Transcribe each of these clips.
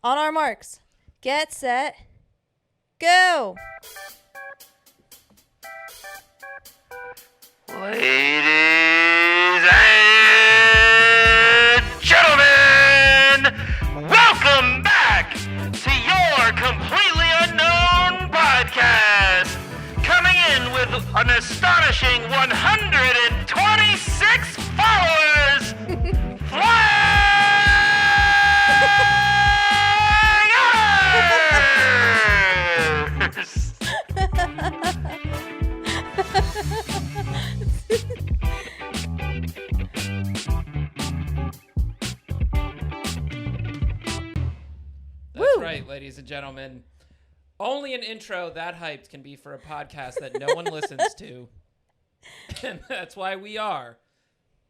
On our marks. Get set. Go. Ladies and gentlemen, welcome back to your completely unknown podcast. Coming in with an astonishing 126 followers. That's right, ladies and gentlemen. Only an intro that hyped can be for a podcast that no one listens to. And that's why we are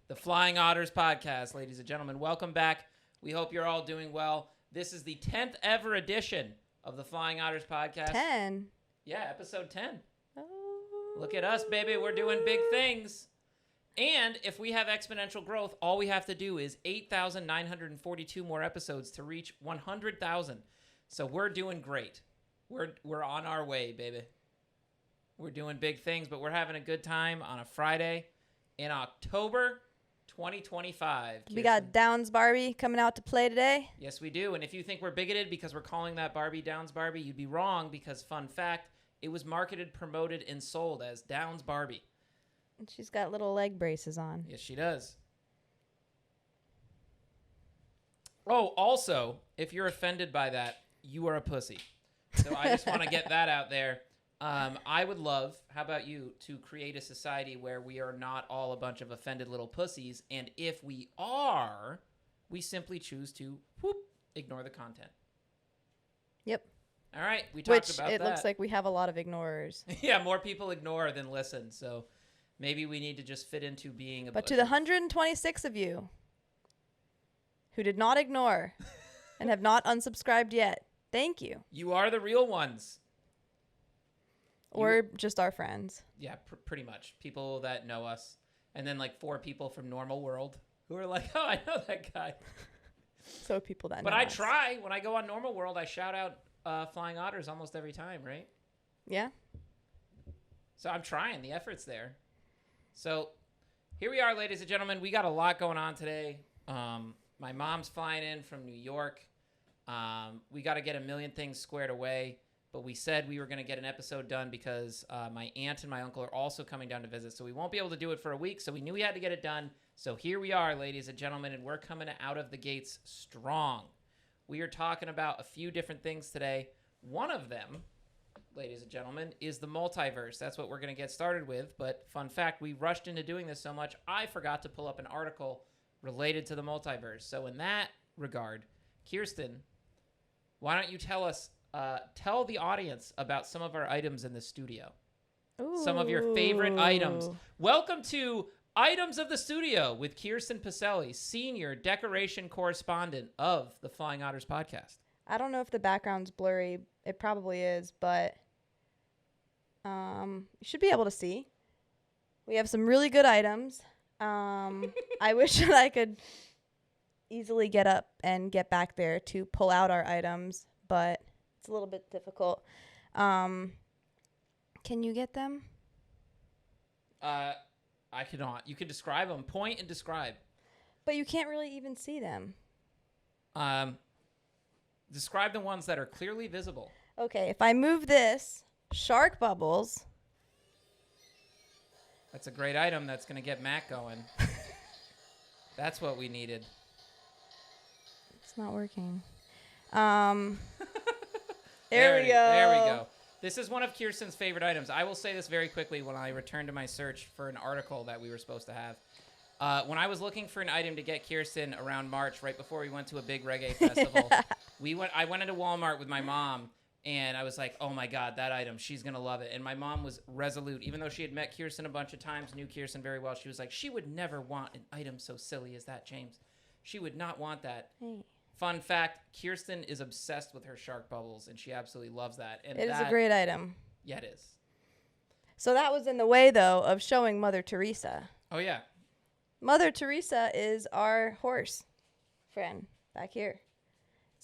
the Flying Otters podcast, ladies and gentlemen. Welcome back. We hope you're all doing well. This is the 10th ever edition of the Flying Otters podcast. 10. Yeah, episode 10. Oh. Look at us, baby. We're doing big things. And if we have exponential growth, all we have to do is 8,942 more episodes to reach 100,000. So we're doing great. We're on our way, baby. We're doing big things, but we're having a good time on a Friday in October 2025. We got Downs Barbie coming out to play today. Yes, we do. And if you think we're bigoted because we're calling that Barbie Downs Barbie, you'd be wrong because, fun fact, it was marketed, promoted, and sold as Downs Barbie. And she's got little leg braces on. Yes, she does. Oh, also, if you're offended by that, you are a pussy. So I just want to get that out there. I would love, how about you, to create a society where we are not all a bunch of offended little pussies. And if we are, we simply choose to ignore the content. Yep. All right, we talked about that. Which it looks like we have a lot of ignorers. Yeah, more people ignore than listen. So maybe we need to just fit into being a But to the 126 of you who did not ignore and have not unsubscribed yet, thank you. You are the real ones. Or just our friends. Yeah, pretty much. People that know us. And then like 4 people from Normal World who are like, oh, I know that guy. So people that know But I us. try. When I go on Normal World, I shout out Flying Otters almost every time, right? Yeah. So I'm trying. The effort's there. So here we are, ladies and gentlemen. We got a lot going on today. My mom's flying in from New York. We got to get a million things squared away. But we said we were going to get an episode done because my aunt and my uncle are also coming down to visit. So we won't be able to do it for a week. So we knew we had to get it done. So here we are, ladies and gentlemen, and we're coming out of the gates strong. We are talking about a few different things today. One of them, ladies and gentlemen, is the multiverse. That's what we're going to get started with. But fun fact, we rushed into doing this so much, I forgot to pull up an article related to the multiverse. So in that regard, Kiersten, why don't you tell the audience about some of our items in the studio. Ooh. Some of your favorite items. Welcome to Items of the Studio with Kiersten Pacelli, Senior Decoration Correspondent of the Flying Otters podcast. I don't know if the background's blurry. It probably is, but you should be able to see. We have some really good items. I wish that I could easily get up and get back there to pull out our items, but it's a little bit difficult. Can you get them? I cannot. You can describe them. Point and describe. But you can't really even see them. Describe the ones that are clearly visible. Okay, if I move this, shark bubbles. That's a great item that's going to get Matt going. That's what we needed. It's not working. There we go. There we go. This is one of Kiersten's favorite items. I will say this very quickly when I return to my search for an article that we were supposed to have. When I was looking for an item to get Kiersten around March, right before we went to a big reggae festival, I went into Walmart with my mom, and I was like, oh my God, that item, she's going to love it. And my mom was resolute. Even though she had met Kiersten a bunch of times, knew Kiersten very well, she was like, she would never want an item so silly as that, James. She would not want that. Hey. Fun fact, Kiersten is obsessed with her shark bubbles, and she absolutely loves that. And It is a great item. Yeah, it is. So that was in the way, though, of showing Mother Teresa. Oh, yeah. Mother Teresa is our horse friend back here.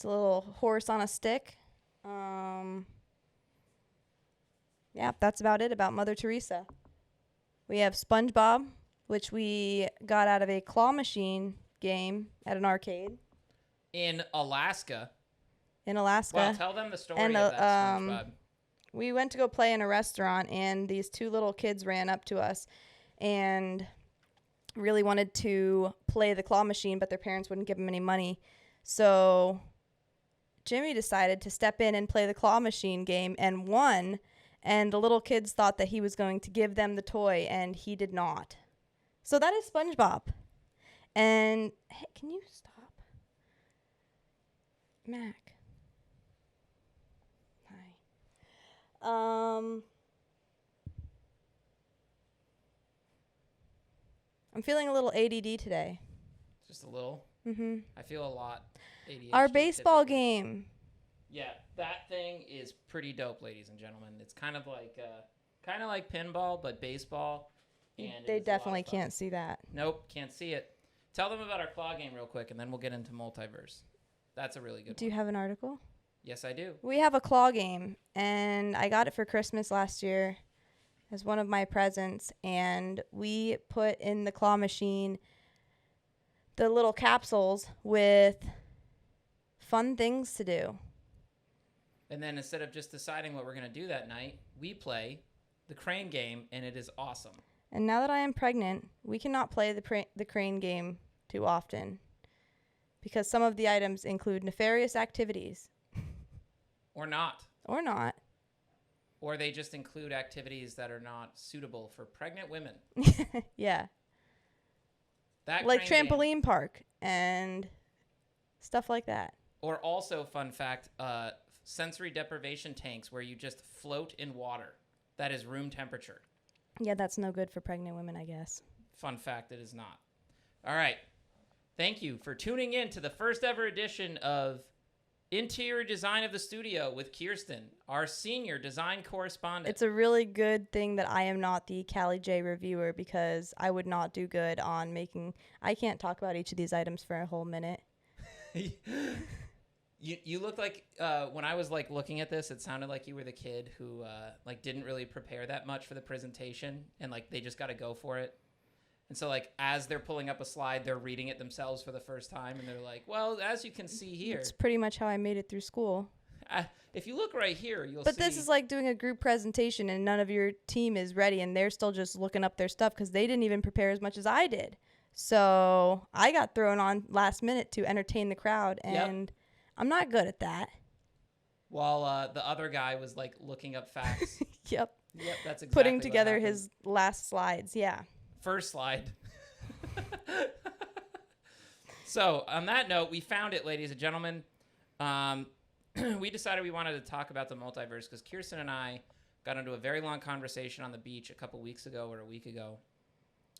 It's a little horse on a stick. Yeah, that's about it about Mother Teresa. We have SpongeBob, which we got out of a claw machine game at an arcade In Alaska. in Alaska. Well, tell them the story And, of that SpongeBob. We went to go play in a restaurant, and these two little kids ran up to us and really wanted to play the claw machine, but their parents wouldn't give them any money. So Jimmy decided to step in and play the claw machine game and won. And the little kids thought that he was going to give them the toy, and he did not. So that is SpongeBob. And, hey, can you stop? Mac. Hi. I'm feeling a little ADD today. Just a little. Mm-hmm. I feel a lot ADHD. Our baseball typically. game. Yeah, that thing is pretty dope, ladies and gentlemen. It's kind of like pinball, but baseball. And They definitely can't see that. Nope, can't see it. Tell them about our claw game real quick, and then we'll get into Multiverse. That's a really good Do you one. have an article? Yes, I do. We have a claw game, and I got it for Christmas last year as one of my presents, and we put in the claw machine the little capsules with fun things to do. And then instead of just deciding what we're going to do that night, we play the crane game, and it is awesome. And now that I am pregnant, we cannot play the crane game too often because some of the items include nefarious activities. Or not. Or not. Or they just include activities that are not suitable for pregnant women. Yeah. That Like crane game- trampoline park and stuff like that. Or also, fun fact, sensory deprivation tanks where you just float in water. That is room temperature. Yeah, that's no good for pregnant women, I guess. Fun fact, it is not. All right. Thank you for tuning in to the first ever edition of Interior Design of the Studio with Kiersten, our senior design correspondent. It's a really good thing that I am not the Callie J reviewer because I would not do good on making... I can't talk about each of these items for a whole minute. You look like when I was like looking at this, it sounded like you were the kid who like didn't really prepare that much for the presentation, and like they just got to go for it. And so like as they're pulling up a slide, they're reading it themselves for the first time, and they're like, "Well, as you can see here, It's pretty much how I made it through school. If you look right here, you'll But see." this is like doing a group presentation, and none of your team is ready, and they're still just looking up their stuff because they didn't even prepare as much as I did. So I got thrown on last minute to entertain the crowd, and I'm not good at that. While the other guy was like looking up facts. Yep. Yep, that's exactly Putting what together happened. his last slides. Yeah. First slide. So on that note, we found it, ladies and gentlemen. We decided we wanted to talk about the multiverse because Kiersten and I got into a very long conversation on the beach a couple weeks ago or a week ago.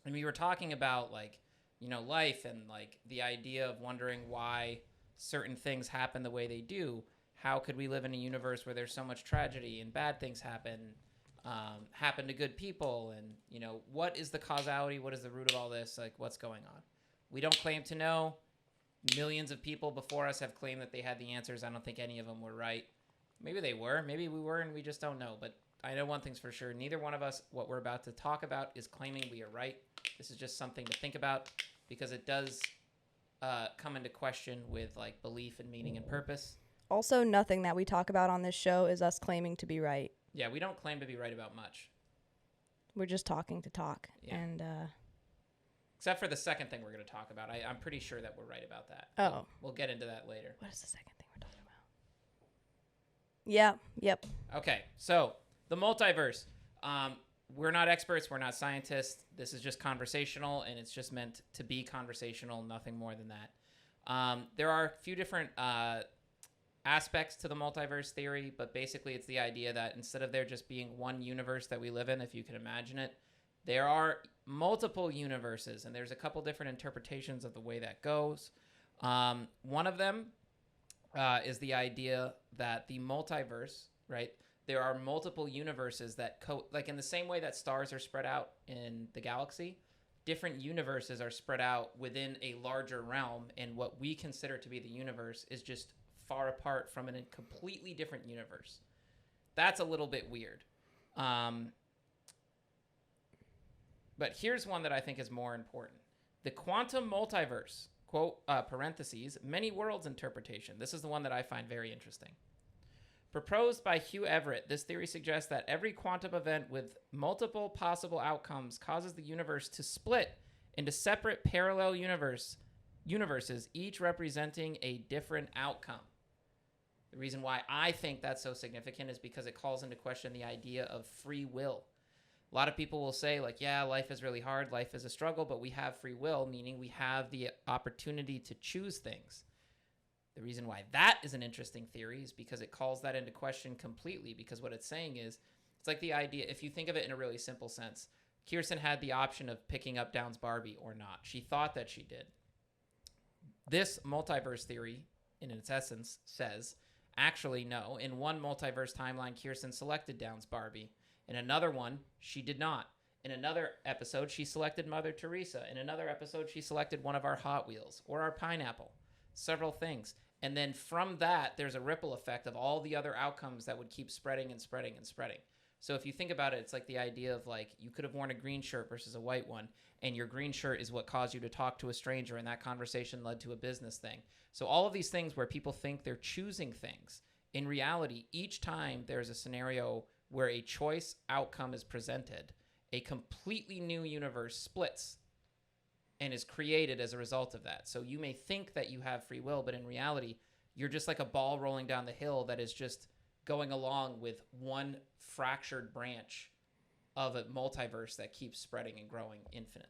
And we were talking about like, you know, life and like the idea of wondering why certain things happen the way they do. How could we live in a universe where there's so much tragedy and bad things happen to good people? And, you know, what is the causality? What is the root of all this? Like, what's going on? We don't claim to know. Millions of people before us have claimed that they had the answers. I don't think any of them were right. Maybe they were. Maybe we were, and we just don't know. But I know one thing's for sure. Neither one of us, what we're about to talk about, is claiming we are right. This is just something to think about because it does come into question with, like, belief and meaning and purpose. Also, nothing that we talk about on this show is us claiming to be right. Yeah, we don't claim to be right about much. We're just talking to talk. Yeah. And, Except for the second thing we're going to talk about. I'm pretty sure that we're right about that. oh. We'll get into that later. What is the second thing we're talking about? Yeah. Yep. Okay, so the multiverse. We're not experts. We're not scientists. This is just conversational, and it's just meant to be conversational, nothing more than that. There are a few different aspects to the multiverse theory, but basically it's the idea that instead of there just being one universe that we live in, if you can imagine it, there are multiple universes, and there's a couple different interpretations of the way that goes. One of them is the idea that the multiverse, right? There are multiple universes that like in the same way that stars are spread out in the galaxy, different universes are spread out within a larger realm, and what we consider to be the universe is just far apart from in a completely different universe. That's a little bit weird. But here's one that I think is more important. The quantum multiverse, quote, parentheses, many worlds interpretation. This is the one that I find very interesting. Proposed by Hugh Everett, this theory suggests that every quantum event with multiple possible outcomes causes the universe to split into separate parallel universes, each representing a different outcome. The reason why I think that's so significant is because it calls into question the idea of free will. A lot of people will say, like, yeah, life is really hard, life is a struggle, but we have free will, meaning we have the opportunity to choose things. The reason why that is an interesting theory is because it calls that into question completely, because what it's saying is, it's like the idea, if you think of it in a really simple sense, Kiersten had the option of picking up Down's Barbie or not. She thought that she did. This multiverse theory, in its essence, says, actually, no. In one multiverse timeline, Kiersten selected Down's Barbie. In another one, she did not. In another episode, she selected Mother Teresa. In another episode, she selected one of our Hot Wheels or our pineapple. Several things. And then from that, there's a ripple effect of all the other outcomes that would keep spreading and spreading and spreading. So if you think about it, it's like the idea of, like, you could have worn a green shirt versus a white one, and your green shirt is what caused you to talk to a stranger, and that conversation led to a business thing. So all of these things where people think they're choosing things, in reality, each time there's a scenario where a choice outcome is presented, a completely new universe splits and is created as a result of that. So you may think that you have free will, but in reality, you're just like a ball rolling down the hill that is just going along with one fractured branch of a multiverse that keeps spreading and growing infinitely.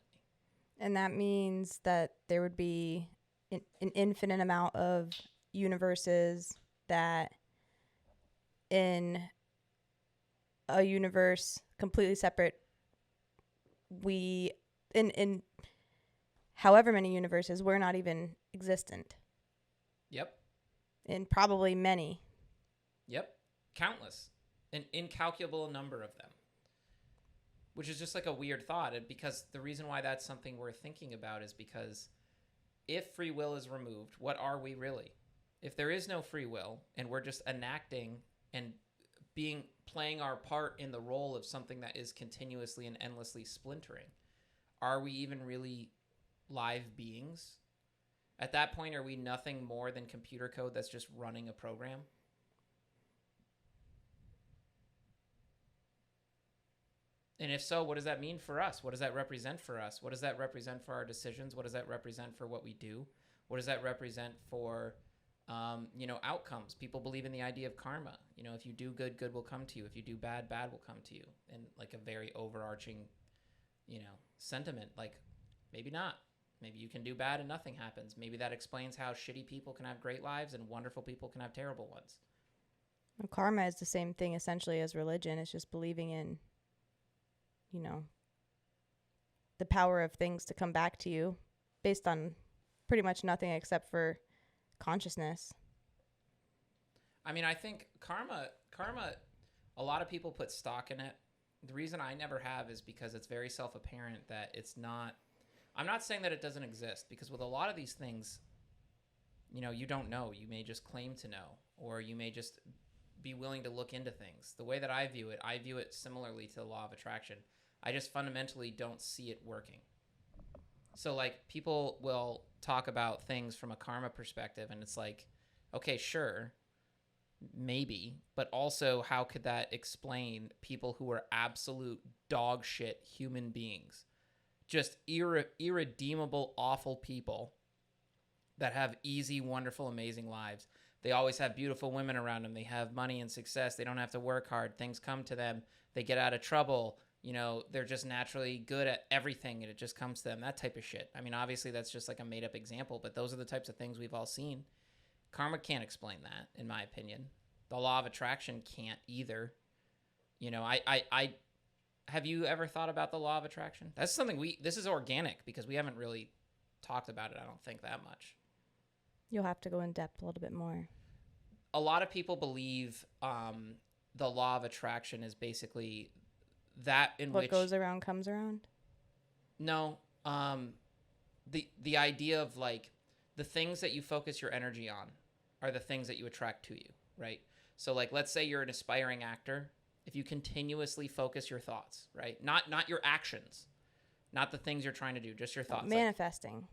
And that means that there would be an infinite amount of universes that in a universe completely separate, we in however many universes, we're not even existent. Yep. In probably many. Yep. Countless. An incalculable number of them. Which is just like a weird thought. And because the reason why that's something we're thinking about is because if free will is removed, what are we really? If there is no free will and we're just enacting and playing our part in the role of something that is continuously and endlessly splintering, are we even really live beings? At that point, are we nothing more than computer code that's just running a program? And if so, what does that mean for us? What does that represent for us? What does that represent for our decisions? What does that represent for what we do? What does that represent for, outcomes? People believe in the idea of karma. If you do good, good will come to you. If you do bad, bad will come to you. And like a very overarching, sentiment. Like, maybe not. Maybe you can do bad and nothing happens. Maybe that explains how shitty people can have great lives and wonderful people can have terrible ones. Well, karma is the same thing essentially as religion. It's just believing in, the power of things to come back to you based on pretty much nothing except for consciousness. I mean, I think karma, a lot of people put stock in it. The reason I never have is because it's very self-apparent that it's not. I'm not saying that it doesn't exist, because with a lot of these things, you don't know. You may just claim to know, or you may just be willing to look into things. The way that I view it similarly to the law of attraction. I just fundamentally don't see it working. So, like, people will talk about things from a karma perspective, and it's like, okay, sure, maybe, but also how could that explain people who are absolute dog shit human beings? Just irredeemable, awful people that have easy, wonderful, amazing lives. They always have beautiful women around them. They have money and success. They don't have to work hard. Things come to them. They get out of trouble. They're just naturally good at everything, and it just comes to them. That type of shit. I mean, obviously, that's just like a made-up example, but those are the types of things we've all seen. Karma can't explain that, in my opinion. The law of attraction can't either. Have you ever thought about the law of attraction? That's something this is organic, because we haven't really talked about it, I don't think, that much. You'll have to go in depth a little bit more. A lot of people believe the law of attraction is basically that in what which... What goes around comes around? No. The idea of, like, the things that you focus your energy on, are the things that you attract to you, right? So like, let's say you're an aspiring actor. If you continuously focus your thoughts, right? Not your actions, not the things you're trying to do, just your thoughts. Manifesting. Like,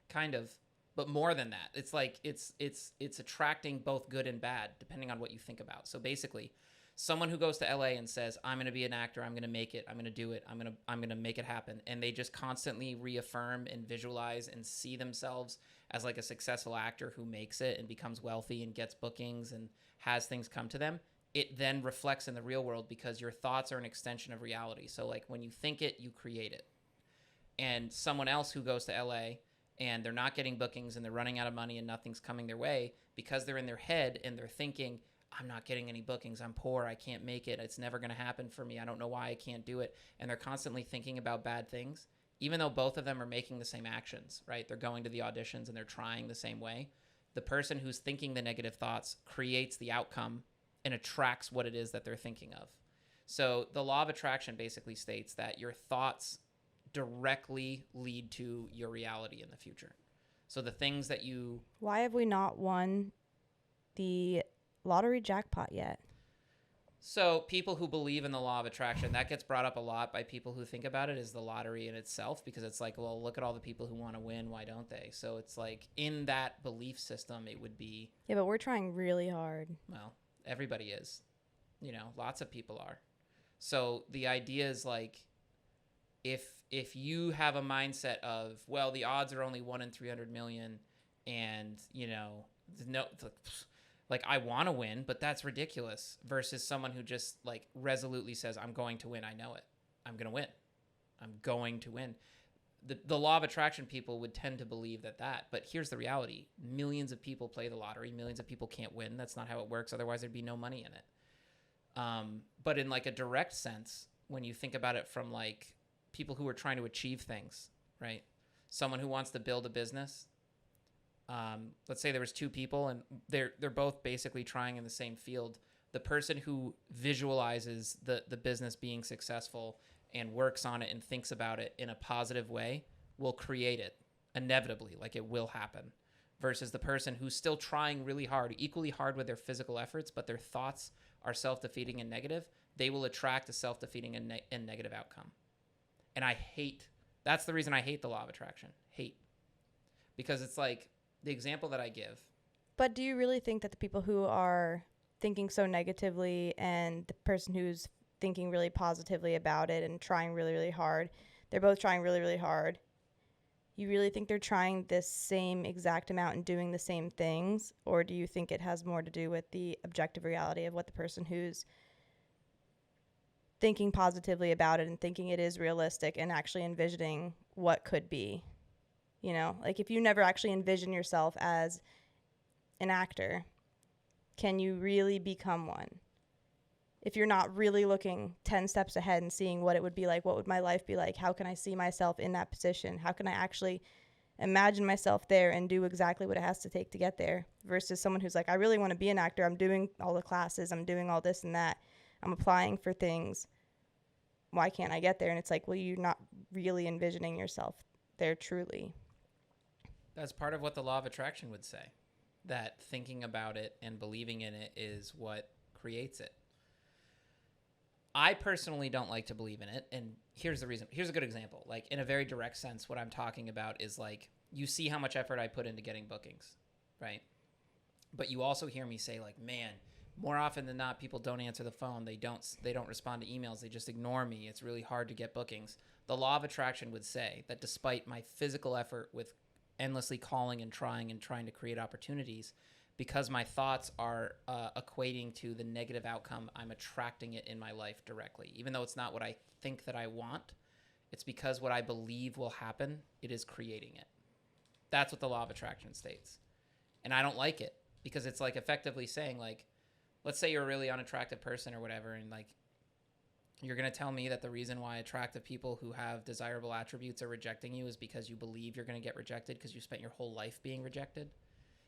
kind of, but more than that. It's like it's attracting both good and bad depending on what you think about. So basically, someone who goes to LA and says, "I'm going to be an actor, I'm going to make it, I'm going to do it, I'm going to make it happen." And they just constantly reaffirm and visualize and see themselves as like a successful actor who makes it and becomes wealthy and gets bookings and has things come to them. It then reflects in the real world because your thoughts are an extension of reality. So like when you think it, you create it. And someone else who goes to LA and they're not getting bookings and they're running out of money and nothing's coming their way because they're in their head and they're thinking, I'm not getting any bookings, I'm poor, I can't make it, it's never going to happen for me, I don't know why I can't do it. And they're constantly thinking about bad things, even though both of them are making the same actions, right? They're going to the auditions and they're trying the same way. The person who's thinking the negative thoughts creates the outcome and attracts what it is that they're thinking of. So the law of attraction basically states that your thoughts directly lead to your reality in the future. So the things that you... Why have we not won the lottery jackpot yet? So people who believe in the law of attraction, that gets brought up a lot by people who think about it as the lottery in itself, because it's like, well, look at all the people who want to win, why don't they? So it's like in that belief system, it would be... Yeah, but we're trying really hard. Well, everybody is. You know, lots of people are. So the idea is like, if you have a mindset of, well, the odds are only 1 in 300 million and, you know, no, like I want to win, but that's ridiculous, versus someone who just like resolutely says, I'm going to win. I know it. I'm going to win. I'm going to win. The law of attraction people would tend to believe that, but here's the reality. Millions of people play the lottery. Millions of people can't win. That's not how it works. Otherwise there'd be no money in it. But in like a direct sense, when you think about it from like people who are trying to achieve things, right? Someone who wants to build a business. Let's say there was two people and they're both basically trying in the same field. The person who visualizes the business being successful and works on it and thinks about it in a positive way will create it inevitably, like it will happen, versus the person who's still trying really hard, equally hard with their physical efforts, but their thoughts are self-defeating and negative. They will attract a self-defeating and negative outcome. And that's the reason I hate the law of attraction. Hate. Because it's like the example that I give. But do you really think that the people who are thinking so negatively and the person who's thinking really positively about it and trying really, really hard, they're both trying really, really hard, you really think they're trying this same exact amount and doing the same things? Or do you think it has more to do with the objective reality of what the person who's thinking positively about it and thinking it is realistic and actually envisioning what could be? You know, like if you never actually envision yourself as an actor, can you really become one? If you're not really looking 10 steps ahead and seeing what it would be like, what would my life be like? How can I see myself in that position? How can I actually imagine myself there and do exactly what it has to take to get there? Versus someone who's like, I really want to be an actor. I'm doing all the classes. I'm doing all this and that. I'm applying for things. Why can't I get there? And it's like, well, you're not really envisioning yourself there truly. That's part of what the law of attraction would say, that thinking about it and believing in it is what creates it. I personally don't like to believe in it, and here's the reason. Here's a good example. Like, in a very direct sense, what I'm talking about is, like, you see how much effort I put into getting bookings, right? But you also hear me say, like, man, more often than not, people don't answer the phone. They don't respond to emails. They just ignore me. It's really hard to get bookings. The law of attraction would say that despite my physical effort with endlessly calling and trying to create opportunities, because my thoughts are equating to the negative outcome, I'm attracting it in my life directly. Even though it's not what I think that I want, it's because what I believe will happen, it is creating it. That's what the law of attraction states. And I don't like it, because it's like effectively saying, like, let's say you're a really unattractive person or whatever, and like you're going to tell me that the reason why attractive people who have desirable attributes are rejecting you is because you believe you're going to get rejected because you spent your whole life being rejected.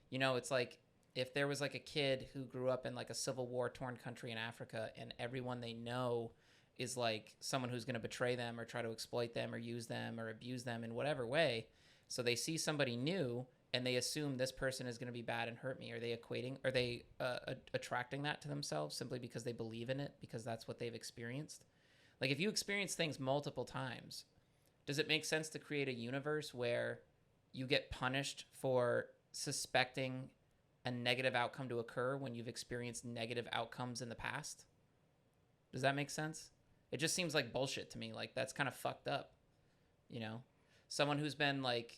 You know, it's like if there was like a kid who grew up in like a civil war torn country in Africa and everyone they know is like someone who's going to betray them or try to exploit them or use them or abuse them in whatever way. So they see somebody new and they assume this person is going to be bad and hurt me. Are they attracting that to themselves simply because they believe in it, because that's what they've experienced? Like, if you experience things multiple times, does it make sense to create a universe where you get punished for suspecting a negative outcome to occur when you've experienced negative outcomes in the past? Does that make sense? It just seems like bullshit to me. Like, that's kind of fucked up, you know? Someone who's been like,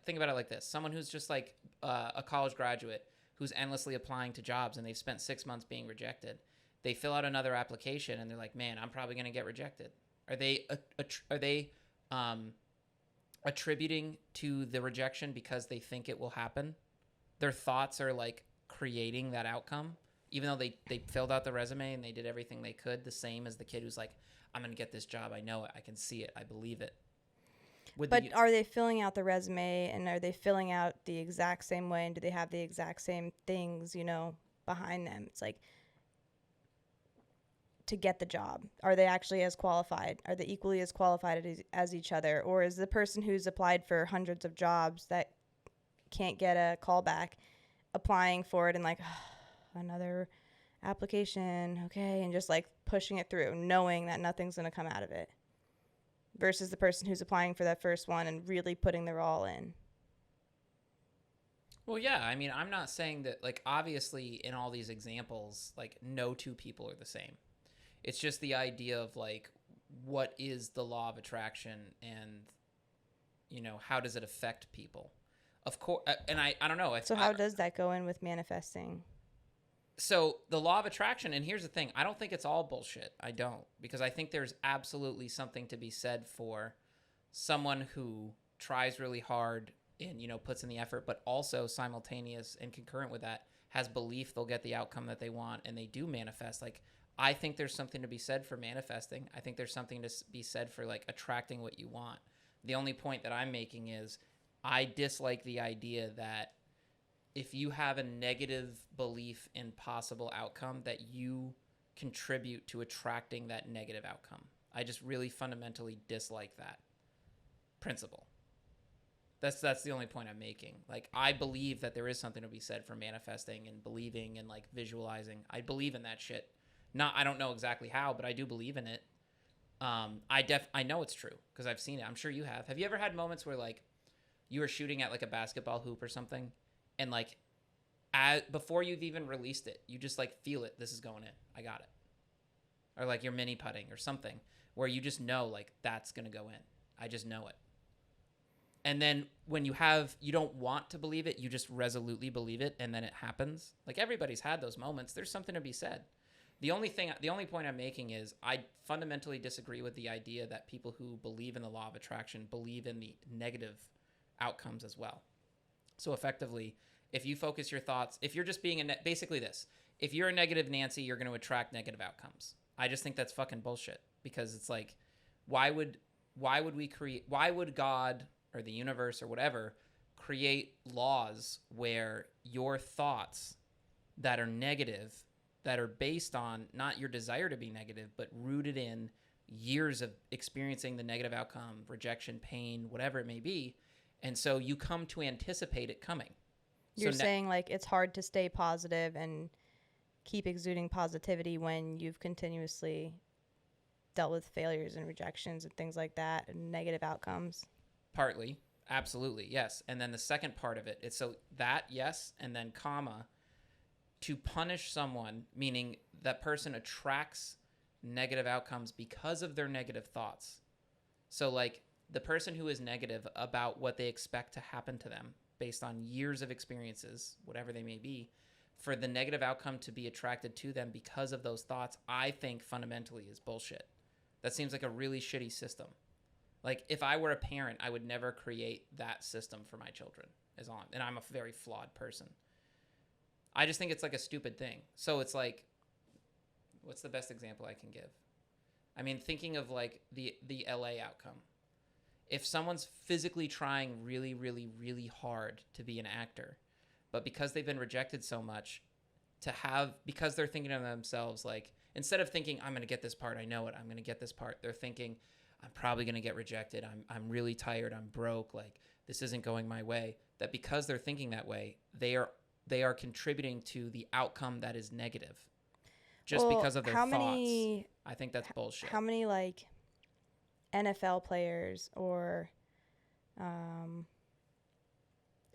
think about it like this. Someone who's just like a college graduate who's endlessly applying to jobs, and they've spent 6 months being rejected. They fill out another application and they're like, man, I'm probably going to get rejected. Are they attributing to the rejection because they think it will happen? Their thoughts are like creating that outcome, even though they filled out the resume and they did everything they could, the same as the kid who's like, I'm going to get this job. I know it. I can see it. I believe it. But are they filling out the resume, and are they filling out the exact same way, and do they have the exact same things, you know, behind them? It's like, to get the job, are they actually as qualified? Are they equally as qualified as each other? Or is the person who's applied for hundreds of jobs that can't get a call back applying for it and like, another application, okay, and just like pushing it through, knowing that nothing's going to come out of it, versus the person who's applying for that first one and really putting their all in? Well, yeah, I mean, I'm not saying that, like, obviously in all these examples, like, no two people are the same. It's just the idea of, like, what is the law of attraction, and, you know, how does it affect people? Of course, and I don't know. So how does that go in with manifesting? So the law of attraction, and here's the thing, I don't think it's all bullshit. I don't, because I think there's absolutely something to be said for someone who tries really hard and, you know, puts in the effort, but also simultaneous and concurrent with that has belief they'll get the outcome that they want, and they do manifest. Like, I think there's something to be said for manifesting. I think there's something to be said for, like, attracting what you want. The only point that I'm making is I dislike the idea that if you have a negative belief in possible outcome, that you contribute to attracting that negative outcome. I just really fundamentally dislike that principle. That's the only point I'm making. Like, I believe that there is something to be said for manifesting and believing and, like, visualizing. I believe in that shit. I don't know exactly how, but I do believe in it. I know it's true because I've seen it. I'm sure you have. Have you ever had moments where, like, you were shooting at, like, a basketball hoop or something, and, like, before you've even released it, you just, like, feel it. This is going in. I got it. Or, like, you're mini putting or something where you just know, like, that's going to go in. I just know it. And then when you don't want to believe it, you just resolutely believe it, and then it happens. Like, everybody's had those moments. There's something to be said. The only point I'm making is I fundamentally disagree with the idea that people who believe in the law of attraction believe in the negative outcomes as well. So effectively, if you focus your thoughts, if you're just being basically this, if you're a negative Nancy, you're going to attract negative outcomes. I just think that's fucking bullshit, because it's like, why would God or the universe or whatever create laws where your thoughts that are negative, that are based on not your desire to be negative, but rooted in years of experiencing the negative outcome, rejection, pain, whatever it may be. And so you come to anticipate it coming. You're saying, like, it's hard to stay positive and keep exuding positivity when you've continuously dealt with failures and rejections and things like that and negative outcomes. Partly. Absolutely. Yes. And then the second part of it, it's so that, yes, and then comma, to punish someone, meaning that person attracts negative outcomes because of their negative thoughts. So, like, the person who is negative about what they expect to happen to them based on years of experiences, whatever they may be, for the negative outcome to be attracted to them because of those thoughts, I think fundamentally is bullshit. That seems like a really shitty system. Like, if I were a parent, I would never create that system for my children, and I'm a very flawed person. I just think it's like a stupid thing. So it's like, what's the best example I can give? I mean, thinking of, like, the LA outcome. If someone's physically trying really, really, really hard to be an actor, but because they've been rejected so much, because they're thinking of themselves, like, instead of thinking, I'm going to get this part, I know it, I'm going to get this part, they're thinking, I'm probably going to get rejected. I'm really tired. I'm broke. Like, this isn't going my way. That because they're thinking that way, they are contributing to the outcome that is negative just because of their thoughts. I think that's bullshit. How many like NFL players or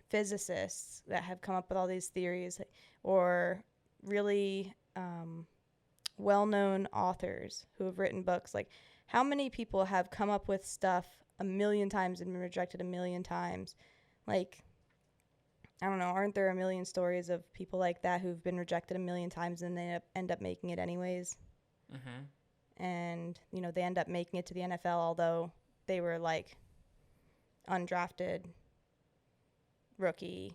physicists that have come up with all these theories, or really well-known authors who have written books, like how many people have come up with stuff a million times and been rejected a million times? Like, I don't know, aren't there a million stories of people like that who've been rejected a million times and they end up making it anyways? Mm-hmm. And, you know, they end up making it to the NFL, although they were like undrafted rookie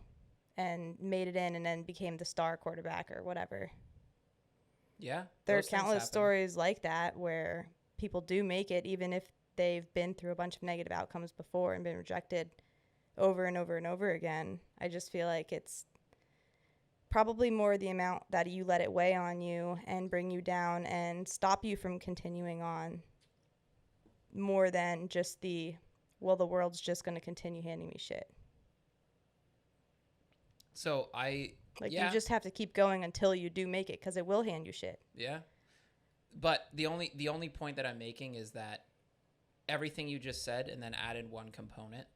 and made it in and then became the star quarterback or whatever. Yeah. There are countless stories like that where people do make it even if they've been through a bunch of negative outcomes before and been rejected over and over and over again. I just feel like it's probably more the amount that you let it weigh on you and bring you down and stop you from continuing on, more than just the world's just going to continue handing me shit. So you just have to keep going until you do make it, because it will hand you shit. Yeah. But the only point that I'm making is that everything you just said and then added one component,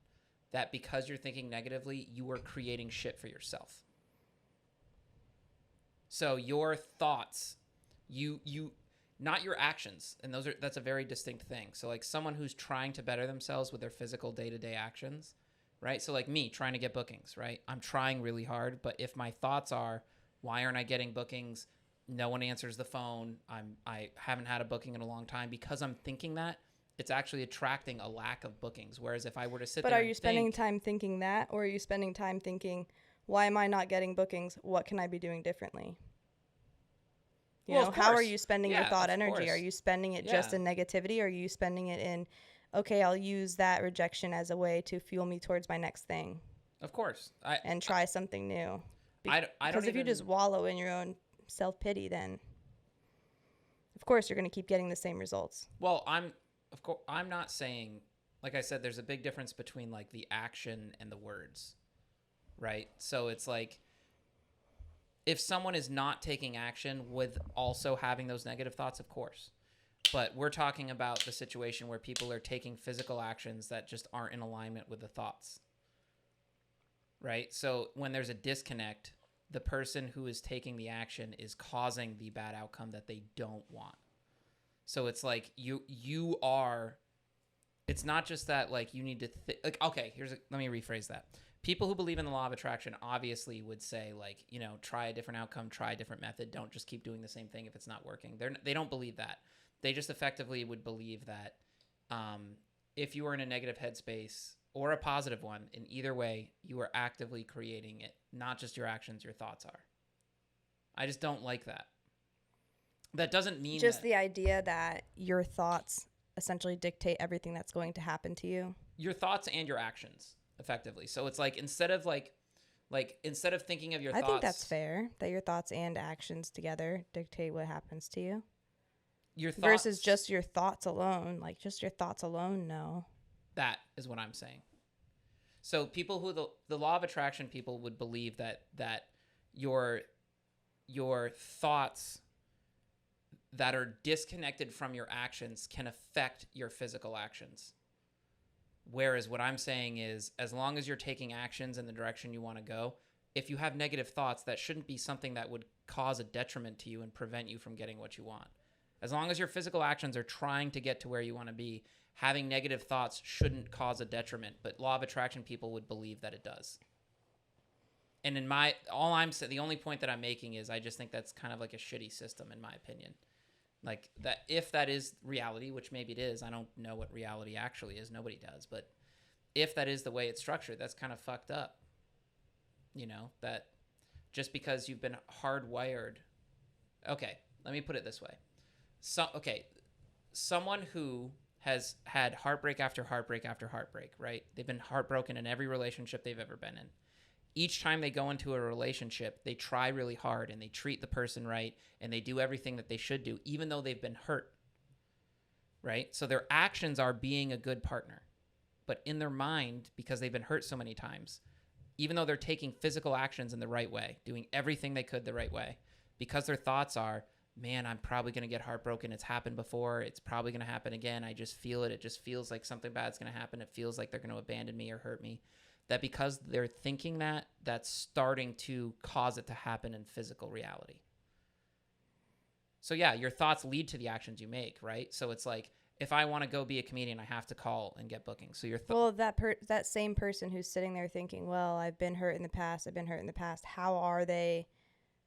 that because you're thinking negatively, you are creating shit for yourself. So your thoughts, you not your actions, and that's a very distinct thing. So like someone who's trying to better themselves with their physical day-to-day actions, right? So like me trying to get bookings, right? I'm trying really hard, but if my thoughts are, why aren't I getting bookings? No one answers the phone. I haven't had a booking in a long time. Because I'm thinking that, it's actually attracting a lack of bookings. Whereas if I were to sit there and think... But are you spending time thinking that, or are you spending time thinking, why am I not getting bookings? What can I be doing differently? You know, how are you spending your thought energy? Are you spending it just in negativity? Or are you spending it in, okay, I'll use that rejection as a way to fuel me towards my next thing? Of course. And try something new. Because if you just wallow in your own self-pity, then of course you're going to keep getting the same results. Well, I'm not saying, like I said, there's a big difference between like the action and the words, right? So it's like, if someone is not taking action with also having those negative thoughts, of course. But we're talking about the situation where people are taking physical actions that just aren't in alignment with the thoughts, right? So when there's a disconnect, the person who is taking the action is causing the bad outcome that they don't want. So it's like you are, it's not just that like you need to like, okay, let me rephrase that. People who believe in the law of attraction obviously would say like, you know, try a different outcome, try a different method. Don't just keep doing the same thing if it's not working. They don't believe that. They just effectively would believe that if you are in a negative headspace or a positive one, in either way, you are actively creating it. Not just your actions, your thoughts are. I just don't like that. That doesn't mean just the idea that your thoughts essentially dictate everything that's going to happen to you. Your thoughts and your actions. Effectively. So it's like instead of thinking of your thoughts. I think that's fair, that your thoughts and actions together dictate what happens to you. Your thoughts versus just your thoughts alone. Like just your thoughts alone, no. That is what I'm saying. So people who the law of attraction people would believe that your thoughts that are disconnected from your actions can affect your physical actions. Whereas what I'm saying is, as long as you're taking actions in the direction you want to go, if you have negative thoughts, that shouldn't be something that would cause a detriment to you and prevent you from getting what you want. As long as your physical actions are trying to get to where you want to be, having negative thoughts shouldn't cause a detriment. But law of attraction people would believe that it does. And the only point that I'm making is I just think that's kind of like a shitty system in my opinion. Like that, if that is reality, which maybe it is, I don't know what reality actually is. Nobody does. But if that is the way it's structured, that's kind of fucked up. You know, that just because you've been hardwired. Okay, let me put it this way. Someone who has had heartbreak after heartbreak after heartbreak, right? They've been heartbroken in every relationship they've ever been in. Each time they go into a relationship, they try really hard and they treat the person right and they do everything that they should do, even though they've been hurt. right? So their actions are being a good partner. But in their mind, because they've been hurt so many times, even though they're taking physical actions in the right way, doing everything they could the right way, because their thoughts are, man, I'm probably going to get heartbroken. It's happened before. It's probably going to happen again. I just feel it. It just feels like something bad's going to happen. It feels like they're going to abandon me or hurt me. That because they're thinking that, that's starting to cause it to happen in physical reality. So yeah, your thoughts lead to the actions you make, right? So it's like, if I want to go be a comedian, I have to call and get bookings. So well, that same person who's sitting there thinking, well, I've been hurt in the past. How are they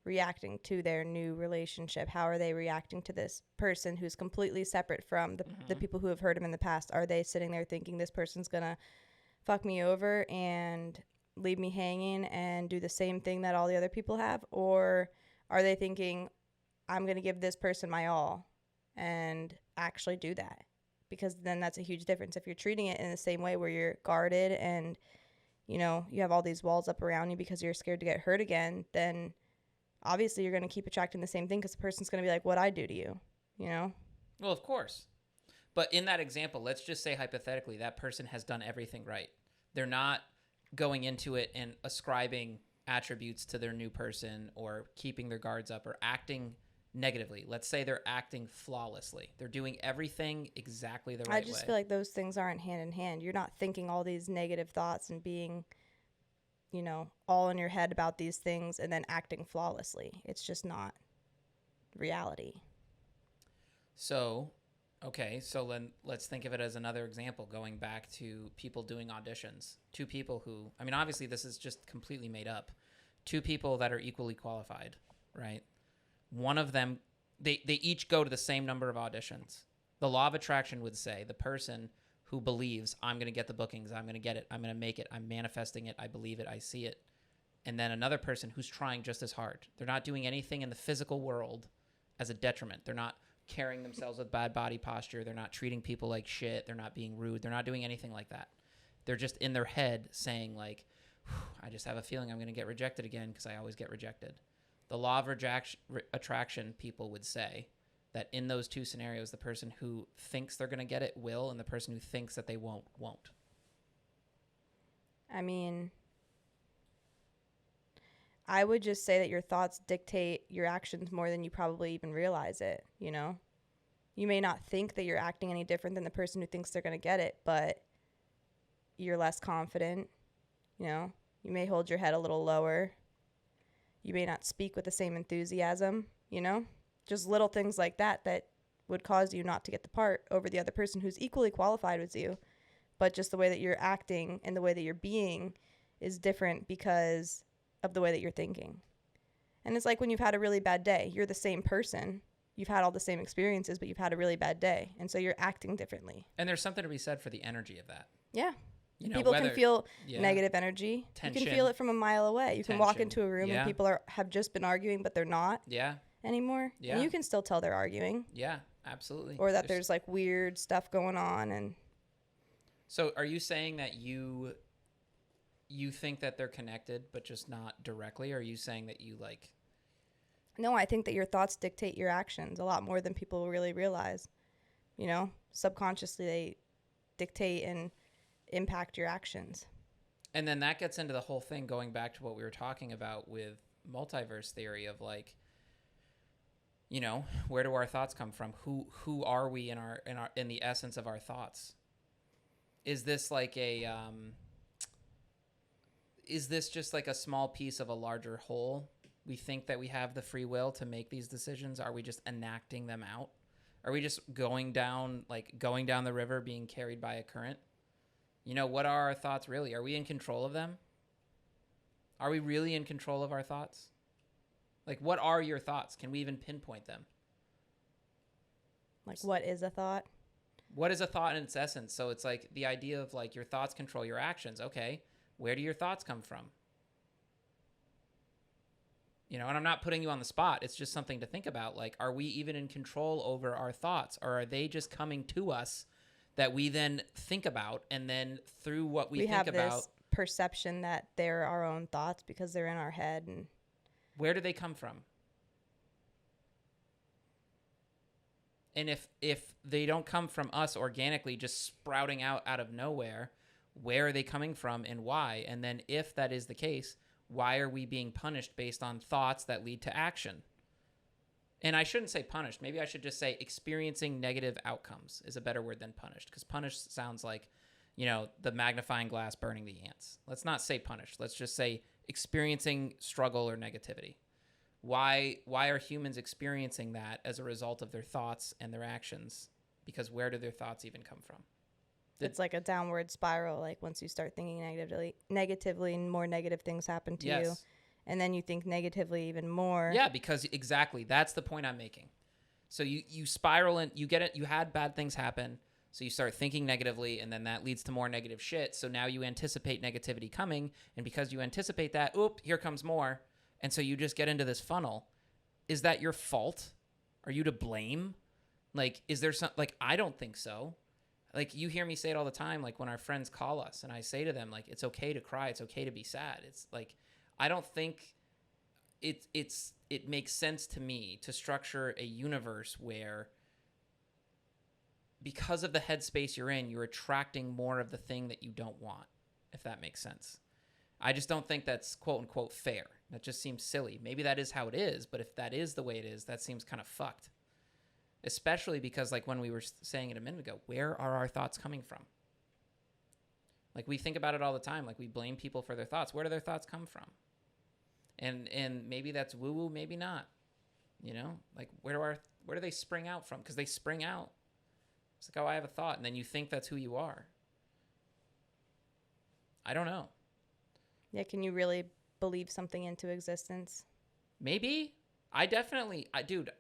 reacting to their new relationship? How are they reacting to this person who's completely separate from the people who have hurt him in the past? Are they sitting there thinking this person's going to fuck me over and leave me hanging and do the same thing that all the other people have? Or are they thinking, I'm going to give this person my all and actually do that? Because then that's a huge difference. If you're treating it in the same way where you're guarded and, you know, you have all these walls up around you because you're scared to get hurt again, then obviously you're going to keep attracting the same thing because the person's going to be like, what'd I do to you? You know? Well, of course. But in that example, let's just say hypothetically that person has done everything right. They're not going into it and ascribing attributes to their new person or keeping their guards up or acting negatively. Let's say they're acting flawlessly. They're doing everything exactly the right way. I just feel like those things aren't hand in hand. You're not thinking all these negative thoughts and being, you know, all in your head about these things and then acting flawlessly. It's just not reality. So, okay, so then let's think of it as another example, going back to people doing auditions. Two people who, I mean, obviously this is just completely made up. Two people that are equally qualified, right? One of them, they each go to the same number of auditions. The law of attraction would say the person who believes, I'm going to get the bookings, I'm going to get it, I'm going to make it, I'm manifesting it, I believe it, I see it. And then another person who's trying just as hard. They're not doing anything in the physical world as a detriment. They're not carrying themselves with bad body posture. They're not treating people like shit. They're not being rude. They're not doing anything like that. They're just in their head saying like, I just have a feeling I'm going to get rejected again because I always get rejected. The law of attraction people would say that in those two scenarios, the person who thinks they're going to get it will, and the person who thinks that they won't. I mean, I would just say that your thoughts dictate your actions more than you probably even realize it, you know? You may not think that you're acting any different than the person who thinks they're going to get it, but you're less confident, you know? You may hold your head a little lower. You may not speak with the same enthusiasm, you know? Just little things like that that would cause you not to get the part over the other person who's equally qualified as you. But just the way that you're acting and the way that you're being is different because of the way that you're thinking. And it's like when you've had a really bad day. You're the same person. You've had all the same experiences, but you've had a really bad day. And so you're acting differently. And there's something to be said for the energy of that. Yeah. You know, people can feel negative energy. Tension, you can feel it from a mile away. You can walk into a room and people have just been arguing, but they're not anymore. Yeah. And you can still tell they're arguing. Yeah, absolutely. Or that there's like weird stuff going on. And so are you saying that you think that they're connected, but just not directly? Or are you saying that you like... No, I think that your thoughts dictate your actions a lot more than people really realize. You know, subconsciously they dictate and impact your actions. And then that gets into the whole thing going back to what we were talking about with multiverse theory of like, you know, where do our thoughts come from? Who are we in the essence of our thoughts? Is this like is this just like a small piece of a larger whole? We think that we have the free will to make these decisions. Are we just enacting them out? Are we just going down the river being carried by a current? You know, what are our thoughts really? Are we in control of them? Are we really in control of our thoughts? Like, what are your thoughts? Can we even pinpoint them? Like, what is a thought? What is a thought in its essence? So it's like the idea of like your thoughts control your actions. Okay, where do your thoughts come from? You know, and I'm not putting you on the spot. It's just something to think about. Like, are we even in control over our thoughts? Or are they just coming to us that we then think about, and then through what we think have about, this perception that they're our own thoughts because they're in our head. And where do they come from? And if they don't come from us organically, just sprouting out of nowhere, where are they coming from and why? And then if that is the case, why are we being punished based on thoughts that lead to action? And I shouldn't say punished. Maybe I should just say experiencing negative outcomes is a better word than punished, because punished sounds like, the magnifying glass burning the ants. Let's not say punished. Let's just say experiencing struggle or negativity. Why are humans experiencing that as a result of their thoughts and their actions? Because where do their thoughts even come from? It's like a downward spiral. Like once you start thinking negatively, and more negative things happen to you. And then you think negatively even more. Yeah, because exactly. That's the point I'm making. So you spiral and you get it. You had bad things happen. So you start thinking negatively, and then that leads to more negative shit. So now you anticipate negativity coming. And because you anticipate that, here comes more. And so you just get into this funnel. Is that your fault? Are you to blame? Like, is there some, like, I don't think so. Like, you hear me say it all the time. Like when our friends call us and I say to them, like, it's okay to cry. It's okay to be sad. It's like, I don't think it makes sense to me to structure a universe where, because of the headspace you're in, you're attracting more of the thing that you don't want, if that makes sense. I just don't think that's quote unquote fair. That just seems silly. Maybe that is how it is, but if that is the way it is, that seems kind of fucked. Especially because, like when we were saying it a minute ago, where are our thoughts coming from? Like we think about it all the time. Like we blame people for their thoughts. Where do their thoughts come from? And maybe that's woo-woo, maybe not. Like where do they spring out from? Because they spring out. It's like, oh, I have a thought, and then you think that's who you are. I don't know. Yeah, can you really believe something into existence? Maybe. Dude,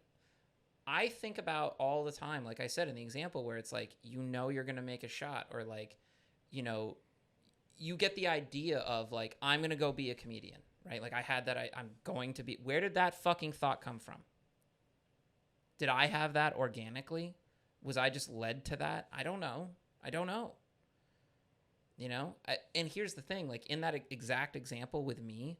I think about all the time, like I said in the example where it's like, you're going to make a shot, or like, you get the idea of like, I'm going to go be a comedian, right? Like I had that, I'm going to be, where did that fucking thought come from? Did I have that organically? Was I just led to that? I don't know. And here's the thing, like in that exact example with me,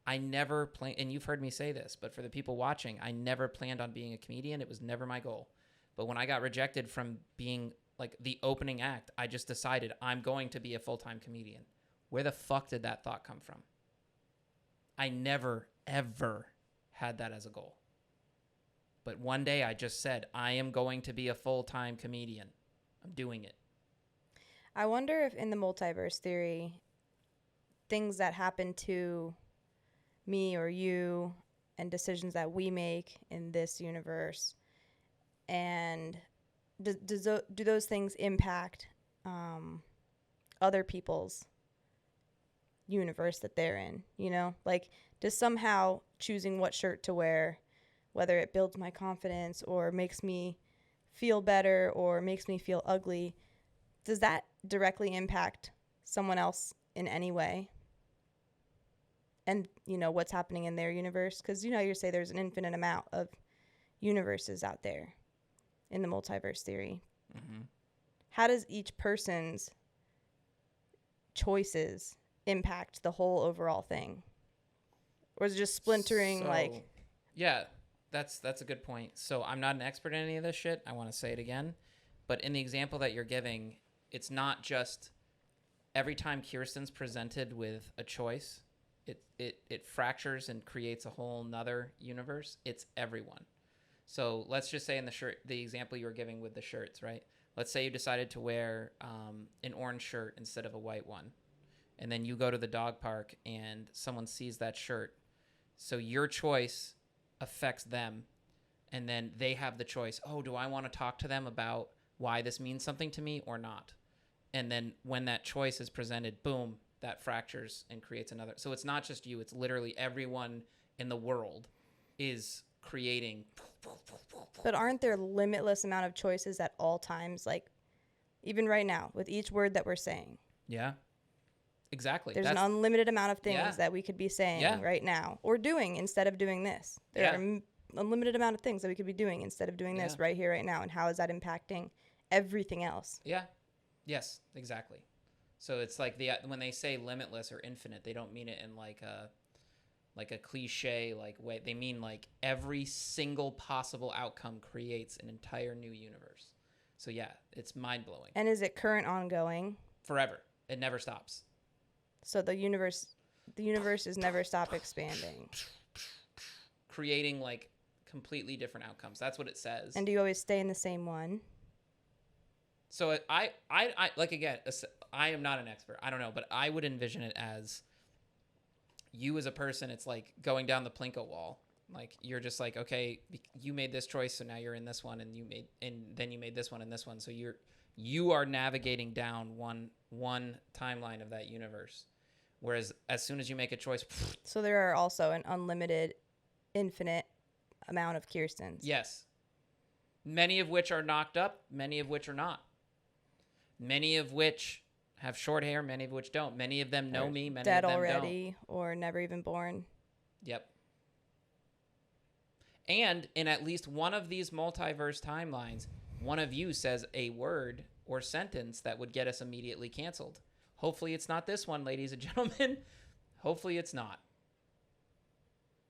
I never planned, and you've heard me say this, but for the people watching, I never planned on being a comedian. It was never my goal. But when I got rejected from being like the opening act, I just decided I'm going to be a full-time comedian. Where the fuck did that thought come from? I never, ever had that as a goal. But one day I just said, I am going to be a full-time comedian. I'm doing it. I wonder if in the multiverse theory, things that happen to me or you and decisions that we make in this universe, and do those things impact other people's universe that they're in? Like does somehow choosing what shirt to wear, whether it builds my confidence or makes me feel better or makes me feel ugly, does that directly impact someone else in any way? And, what's happening in their universe? Because, you say there's an infinite amount of universes out there in the multiverse theory. Mm-hmm. How does each person's choices impact the whole overall thing? Or is it just splintering Yeah, that's a good point. So I'm not an expert in any of this shit. I want to say it again. But in the example that you're giving, it's not just every time Kiersten's presented with a choice, it fractures and creates a whole nother universe. It's everyone. So let's just say in the example you were giving with the shirts, right? Let's say you decided to wear an orange shirt instead of a white one. And then you go to the dog park and someone sees that shirt. So your choice affects them. And then they have the choice, do I want to talk to them about why this means something to me or not? And then when that choice is presented, boom, that fractures and creates another. So it's not just you. It's literally everyone in the world is creating. But aren't there limitless amount of choices at all times? Like even right now with each word that we're saying. Yeah, exactly. There's an unlimited amount of things that we could be saying right now or doing instead of doing this. There are unlimited amount of things that we could be doing instead of doing this right here, right now. And how is that impacting everything else? Yeah. Yes, exactly. So it's like when they say limitless or infinite, they don't mean it in like like a cliche like way. They mean like every single possible outcome creates an entire new universe. So yeah, it's mind-blowing. And is it current ongoing? Forever. It never stops. So the universe is never stop expanding. Creating like completely different outcomes. That's what it says. And do you always stay in the same one? So I like, again, I am not an expert. I don't know, but I would envision it as you as a person. It's like going down the Plinko wall. Like you're just like, okay, you made this choice, so now you're in this one, and then you made this one and this one. So you are navigating down one timeline of that universe. Whereas as soon as you make a choice, so there are also an unlimited, infinite amount of Kierstens. Yes. Many of which are knocked up, many of which are not. Many of which have short hair, many of which don't. Many of them know me, many dead of them already, or never even born. Yep. And in at least one of these multiverse timelines, one of you says a word or sentence that would get us immediately canceled. Hopefully it's not this one, ladies and gentlemen. Hopefully it's not.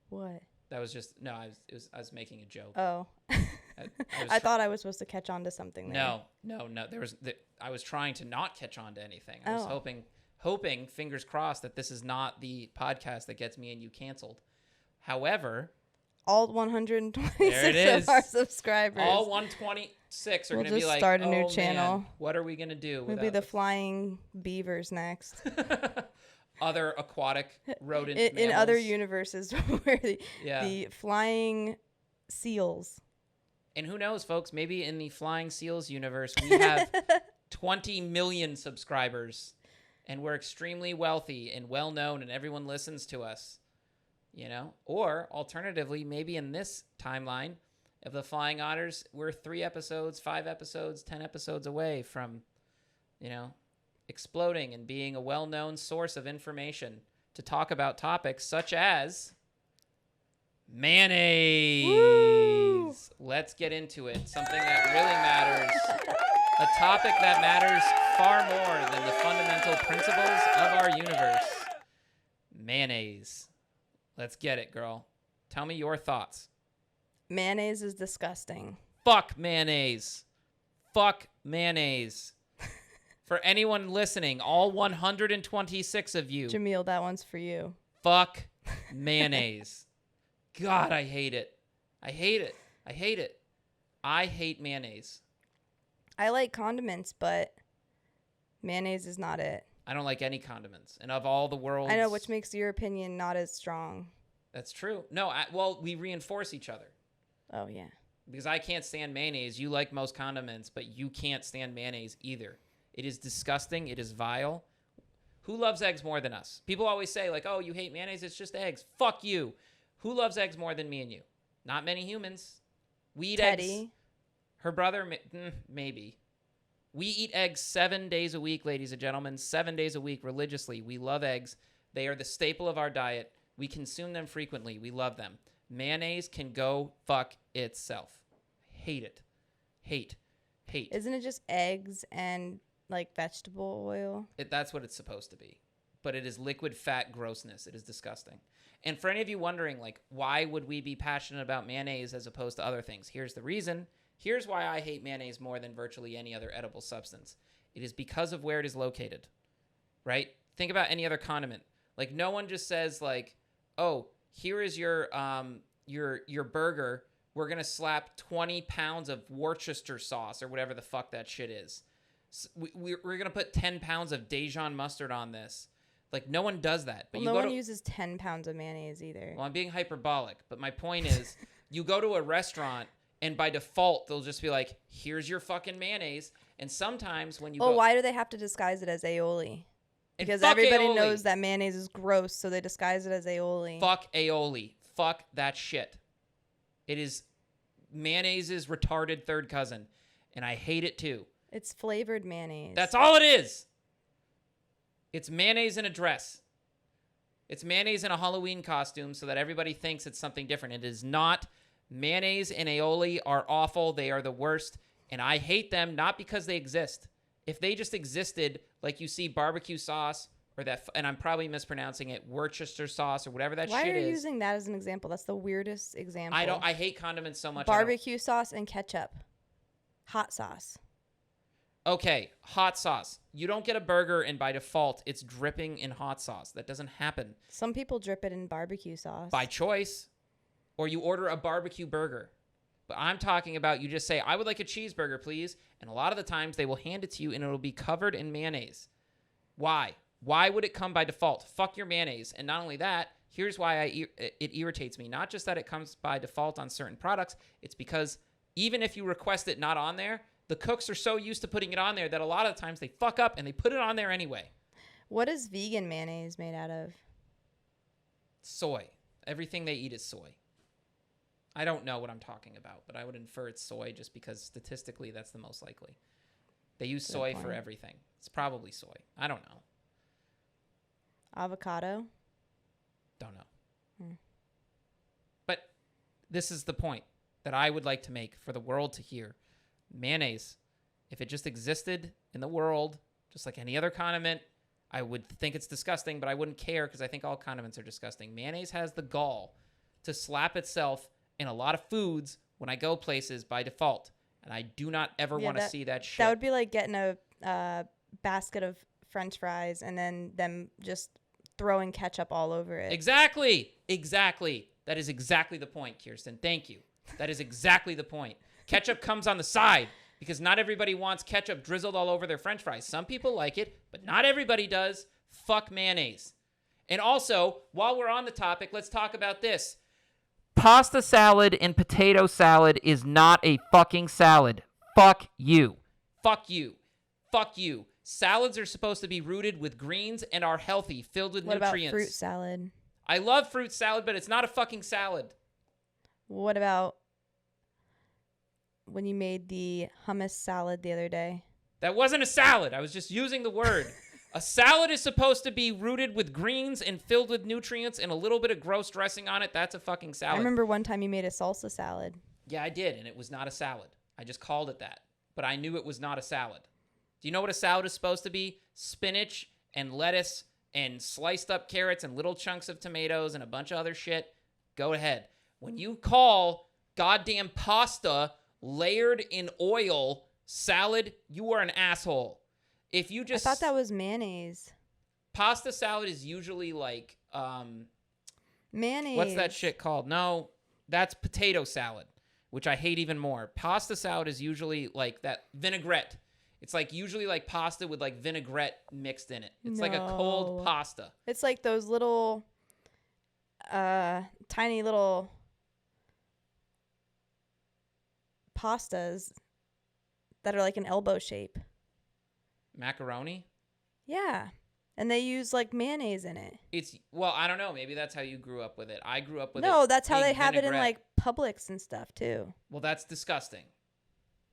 What? That was just I was making a joke. Oh. I thought I was supposed to catch on to something there. No. I was trying to not catch on to anything. I was hoping, fingers crossed, that this is not the podcast that gets me and you canceled. However, all 126 there it is. of our subscribers. All 126 are going to be like, start a new oh, channel. Man, what are we going to do? We'll be the flying beavers next. Other aquatic rodent in other universes where the flying seals. And who knows, folks, maybe in the flying seals universe, we have 20 million subscribers and we're extremely wealthy and well known and everyone listens to us, you know? Or alternatively, maybe in this timeline of the Flying Otters, we're 3 episodes, 5 episodes, 10 episodes away from, you know, exploding and being a well-known source of information to talk about topics such as mayonnaise. Woo! Let's get into it. Something that really matters. A topic that matters far more than the fundamental principles of our universe. Mayonnaise. Let's get it, girl. Tell me your thoughts. Mayonnaise is disgusting. Fuck mayonnaise. Fuck mayonnaise. For anyone listening, all 126 of you. Jamil, that one's for you. Fuck mayonnaise. God, I hate it. I hate it. I hate it. I hate mayonnaise. I like condiments, but mayonnaise is not it. I don't like any condiments. And of all the world's... I know, which makes your opinion not as strong. That's true. No, well, we reinforce each other. Oh, yeah. Because I can't stand mayonnaise. You like most condiments, but you can't stand mayonnaise either. It is disgusting. It is vile. Who loves eggs more than us? People always say, like, oh, you hate mayonnaise. It's just eggs. Fuck you. Who loves eggs more than me and you? Not many humans. We eat Teddy. eggs. Her brother, maybe. We eat eggs 7 days a week, ladies and gentlemen. 7 days a week, religiously. We love eggs. They are the staple of our diet. We consume them frequently. We love them. Mayonnaise can go fuck itself. Hate it. Hate. Isn't it just eggs and, like, vegetable oil? That's what it's supposed to be. But it is liquid fat grossness. It is disgusting. And for any of you wondering, like, why would we be passionate about mayonnaise as opposed to other things? Here's the reason. Here's why I hate mayonnaise more than virtually any other edible substance. It is because of where it is located, right? Think about any other condiment. Like, no one just says, like, oh, here is your burger. We're going to slap 20 pounds of Worcester sauce or whatever the fuck that shit is. We're going to put 10 pounds of Dijon mustard on this. Like, no one does that. But no one uses 10 pounds of mayonnaise either. Well, I'm being hyperbolic. But my point is, you go to a restaurant, and by default, they'll just be like, here's your fucking mayonnaise. And sometimes when you go... why do they have to disguise it as aioli? Because everybody knows that mayonnaise is gross, so they disguise it as aioli. Fuck aioli. Fuck that shit. It is mayonnaise's retarded third cousin, and I hate it too. It's flavored mayonnaise. That's all it is. It's mayonnaise in a dress. It's mayonnaise in a Halloween costume so that everybody thinks it's something different. It is not. Mayonnaise and aioli are awful. They are the worst, and I hate them not because they exist. If they just existed like you see barbecue sauce or that, and I'm probably mispronouncing it, Worcester sauce or whatever that Why shit are you is. using that as an example? That's the weirdest example. I hate condiments so much. I don't- Barbecue sauce and ketchup. Hot sauce. Okay, hot sauce. You don't get a burger and by default it's dripping in hot sauce. That doesn't happen Some people drip it in barbecue sauce. by choice, or you order a barbecue burger. But I'm talking about you just say, I would like a cheeseburger, please. And a lot of the times they will hand it to you and it'll be covered in mayonnaise. Why? Why would it come by default? Fuck your mayonnaise. And not only that, here's why it irritates me. Not just that it comes by default on certain products. It's because even if you request it not on there, the cooks are so used to putting it on there that a lot of the times they fuck up and they put it on there anyway. What is vegan mayonnaise made out of? Soy. Everything they eat is soy. I don't know what I'm talking about, but I would infer it's soy just because statistically that's the most likely. They use soy for everything. It's probably soy. I don't know. Avocado? Don't know. But this is the point that I would like to make for the world to hear. Mayonnaise, if it just existed in the world, just like any other condiment, I would think it's disgusting, but I wouldn't care because I think all condiments are disgusting. Mayonnaise has the gall to slap itself in a lot of foods when I go places by default. And I do not ever want to see that shit. That would be like getting a basket of French fries and then them just throwing ketchup all over it. Exactly. That is exactly the point, Kiersten. Thank you. That is exactly the point. Ketchup comes on the side because not everybody wants ketchup drizzled all over their French fries. Some people like it, but not everybody does. Fuck mayonnaise. And also, while we're on the topic, let's talk about this. Pasta salad and potato salad is not a fucking salad. Fuck you. Fuck you. Fuck you. Salads are supposed to be rooted with greens and are healthy, filled with nutrients. What about fruit salad? I love fruit salad, but it's not a fucking salad. What about when you made the hummus salad the other day? That wasn't a salad. I was just using the word. A salad is supposed to be rooted with greens and filled with nutrients and a little bit of gross dressing on it. That's a fucking salad. I remember one time you made a salsa salad. Yeah, I did, and it was not a salad. I just called it that. But I knew it was not a salad. Do you know what a salad is supposed to be? Spinach and lettuce and sliced up carrots and little chunks of tomatoes and a bunch of other shit. Go ahead. When you call goddamn pasta layered in oil salad, you are an asshole. If you just... I thought that was mayonnaise. Pasta salad is usually like... mayonnaise. What's that shit called? No, that's potato salad, which I hate even more. Pasta salad is usually like that vinaigrette. It's like usually like pasta with like vinaigrette mixed in it. It's like a cold pasta. It's like those little, tiny little pastas that are like an elbow shape. Macaroni? Yeah. And they use like mayonnaise in it. It's, well, I don't know. Maybe that's how you grew up with it. I grew up with it. No, that's how being they have it in vinaigrette. like Publix and stuff too. Well, that's disgusting.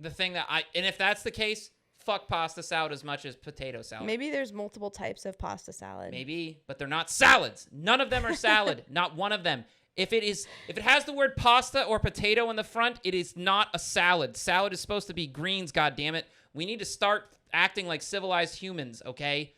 The thing that and if that's the case, fuck pasta salad as much as potato salad. Maybe there's multiple types of pasta salad. Maybe, but they're not salads. None of them are salad. Not one of them. If it has the word pasta or potato in the front, it is not a salad. Salad is supposed to be greens, goddammit. We need to start acting like civilized humans, okay?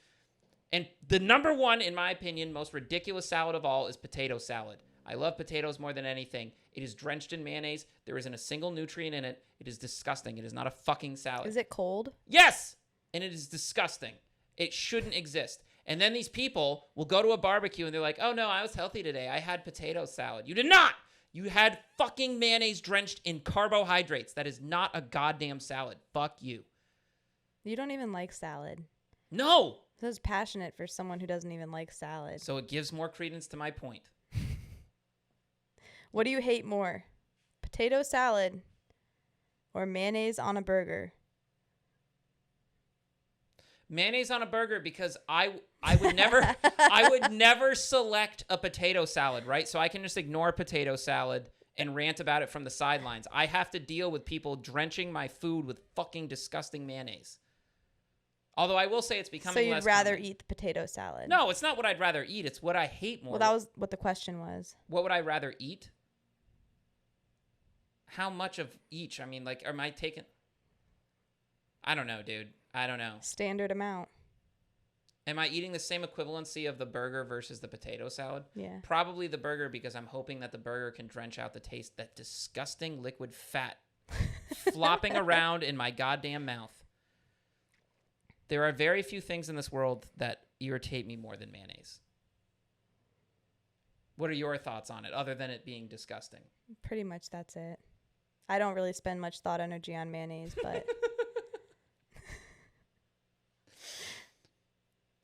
And the number one, in my opinion, most ridiculous salad of all is potato salad. I love potatoes more than anything. It is drenched in mayonnaise. There isn't a single nutrient in it. It is disgusting. It is not a fucking salad. Is it cold? Yes! And it is disgusting. It shouldn't exist. And then these people will go to a barbecue and they're like, oh no, I was healthy today. I had potato salad. You did not! You had fucking mayonnaise drenched in carbohydrates. That is not a goddamn salad. Fuck you. You don't even like salad. No! This is passionate for someone who doesn't even like salad. So it gives more credence to my point. What do you hate more? Potato salad or mayonnaise on a burger? Mayonnaise on a burger because I would never select a potato salad, right? So I can just ignore potato salad and rant about it from the sidelines. I have to deal with people drenching my food with fucking disgusting mayonnaise. Although I will say it's becoming less So you'd rather common. eat the potato salad? No, it's not what I'd rather eat. It's what I hate more. Well, that was what the question was. What would I rather eat? How much of each? I mean, like, am I taking... I don't know, dude. I don't know. Standard amount. Am I eating the same equivalency of the burger versus the potato salad? Yeah. Probably the burger, because I'm hoping that the burger can drench out the taste, that disgusting liquid fat flopping around in my goddamn mouth. There are very few things in this world that irritate me more than mayonnaise. What are your thoughts on it, other than it being disgusting? Pretty much that's it. I don't really spend much thought energy on mayonnaise, but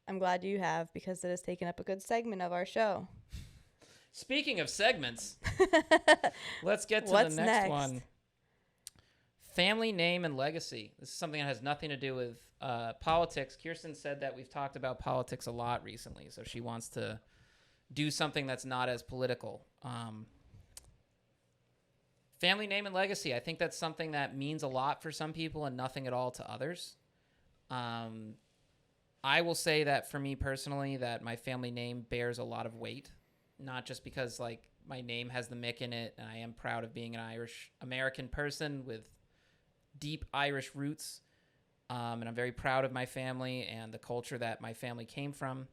I'm glad you have, because it has taken up a good segment of our show. Speaking of segments, let's get to What's the next next? one. Family name and legacy. This is something that has nothing to do with politics. Kiersten said that we've talked about politics a lot recently, so she wants to do something that's not as political. Family name and legacy. I think that's something that means a lot for some people and nothing at all to others. I will say that for me personally, that my family name bears a lot of weight, not just because like my name has the Mick in it, and I am proud of being an Irish American person with deep Irish roots, and I'm very proud of my family and the culture that my family came from,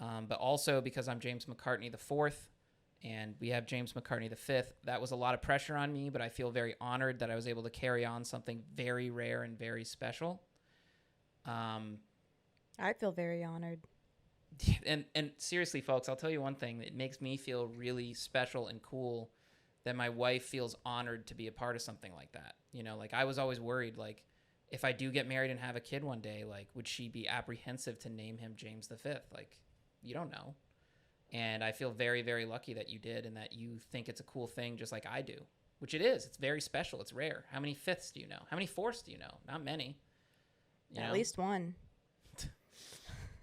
but also because I'm James McCartney IV, and we have James McCartney V. That was a lot of pressure on me, but I feel very honored that I was able to carry on something very rare and very special. I feel very honored. And seriously, folks, I'll tell you one thing. It makes me feel really special and cool that my wife feels honored to be a part of something like that. You know, like I was always worried, like if I do get married and have a kid one day, like would she be apprehensive to name him James V? Like, you don't know. And I feel very, very lucky that you did, and that you think it's a cool thing just like I do, which it is. It's very special. It's rare. How many fifths do you know? How many fourths do you know? Not many. You At know? least one.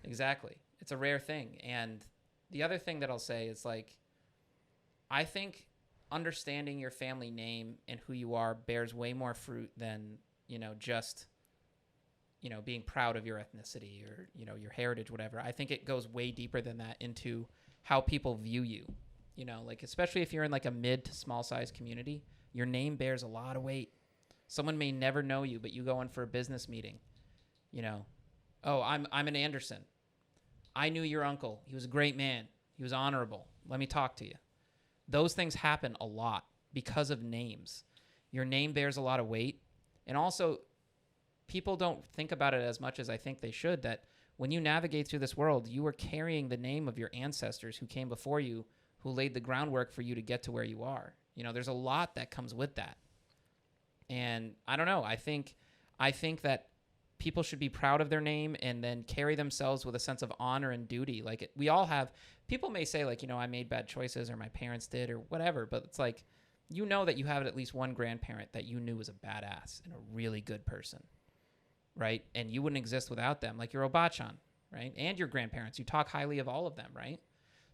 Exactly. It's a rare thing. And the other thing that I'll say is, like, I think understanding your family name and who you are bears way more fruit than, you know, just, you know, being proud of your ethnicity or, you know, your heritage, whatever. I think it goes way deeper than that into how people view you, you know, like, especially if you're in like a mid to small size community, your name bears a lot of weight. Someone may never know you, but you go in for a business meeting, you know, oh, I'm an Anderson. I knew your uncle. He was a great man. He was honorable. Let me talk to you. Those things happen a lot because of names. Your name bears a lot of weight. And also, people don't think about it as much as I think they should, that when you navigate through this world, you are carrying the name of your ancestors who came before you, who laid the groundwork for you to get to where you are. You know, there's a lot that comes with that. And I don't know. I think that people should be proud of their name and then carry themselves with a sense of honor and duty. Like, we all have, people may say, like, you know, I made bad choices or my parents did or whatever, but it's like, you know that you have at least one grandparent that you knew was a badass and a really good person, right? And you wouldn't exist without them, like your Obachan, right? And your grandparents. You talk highly of all of them, right?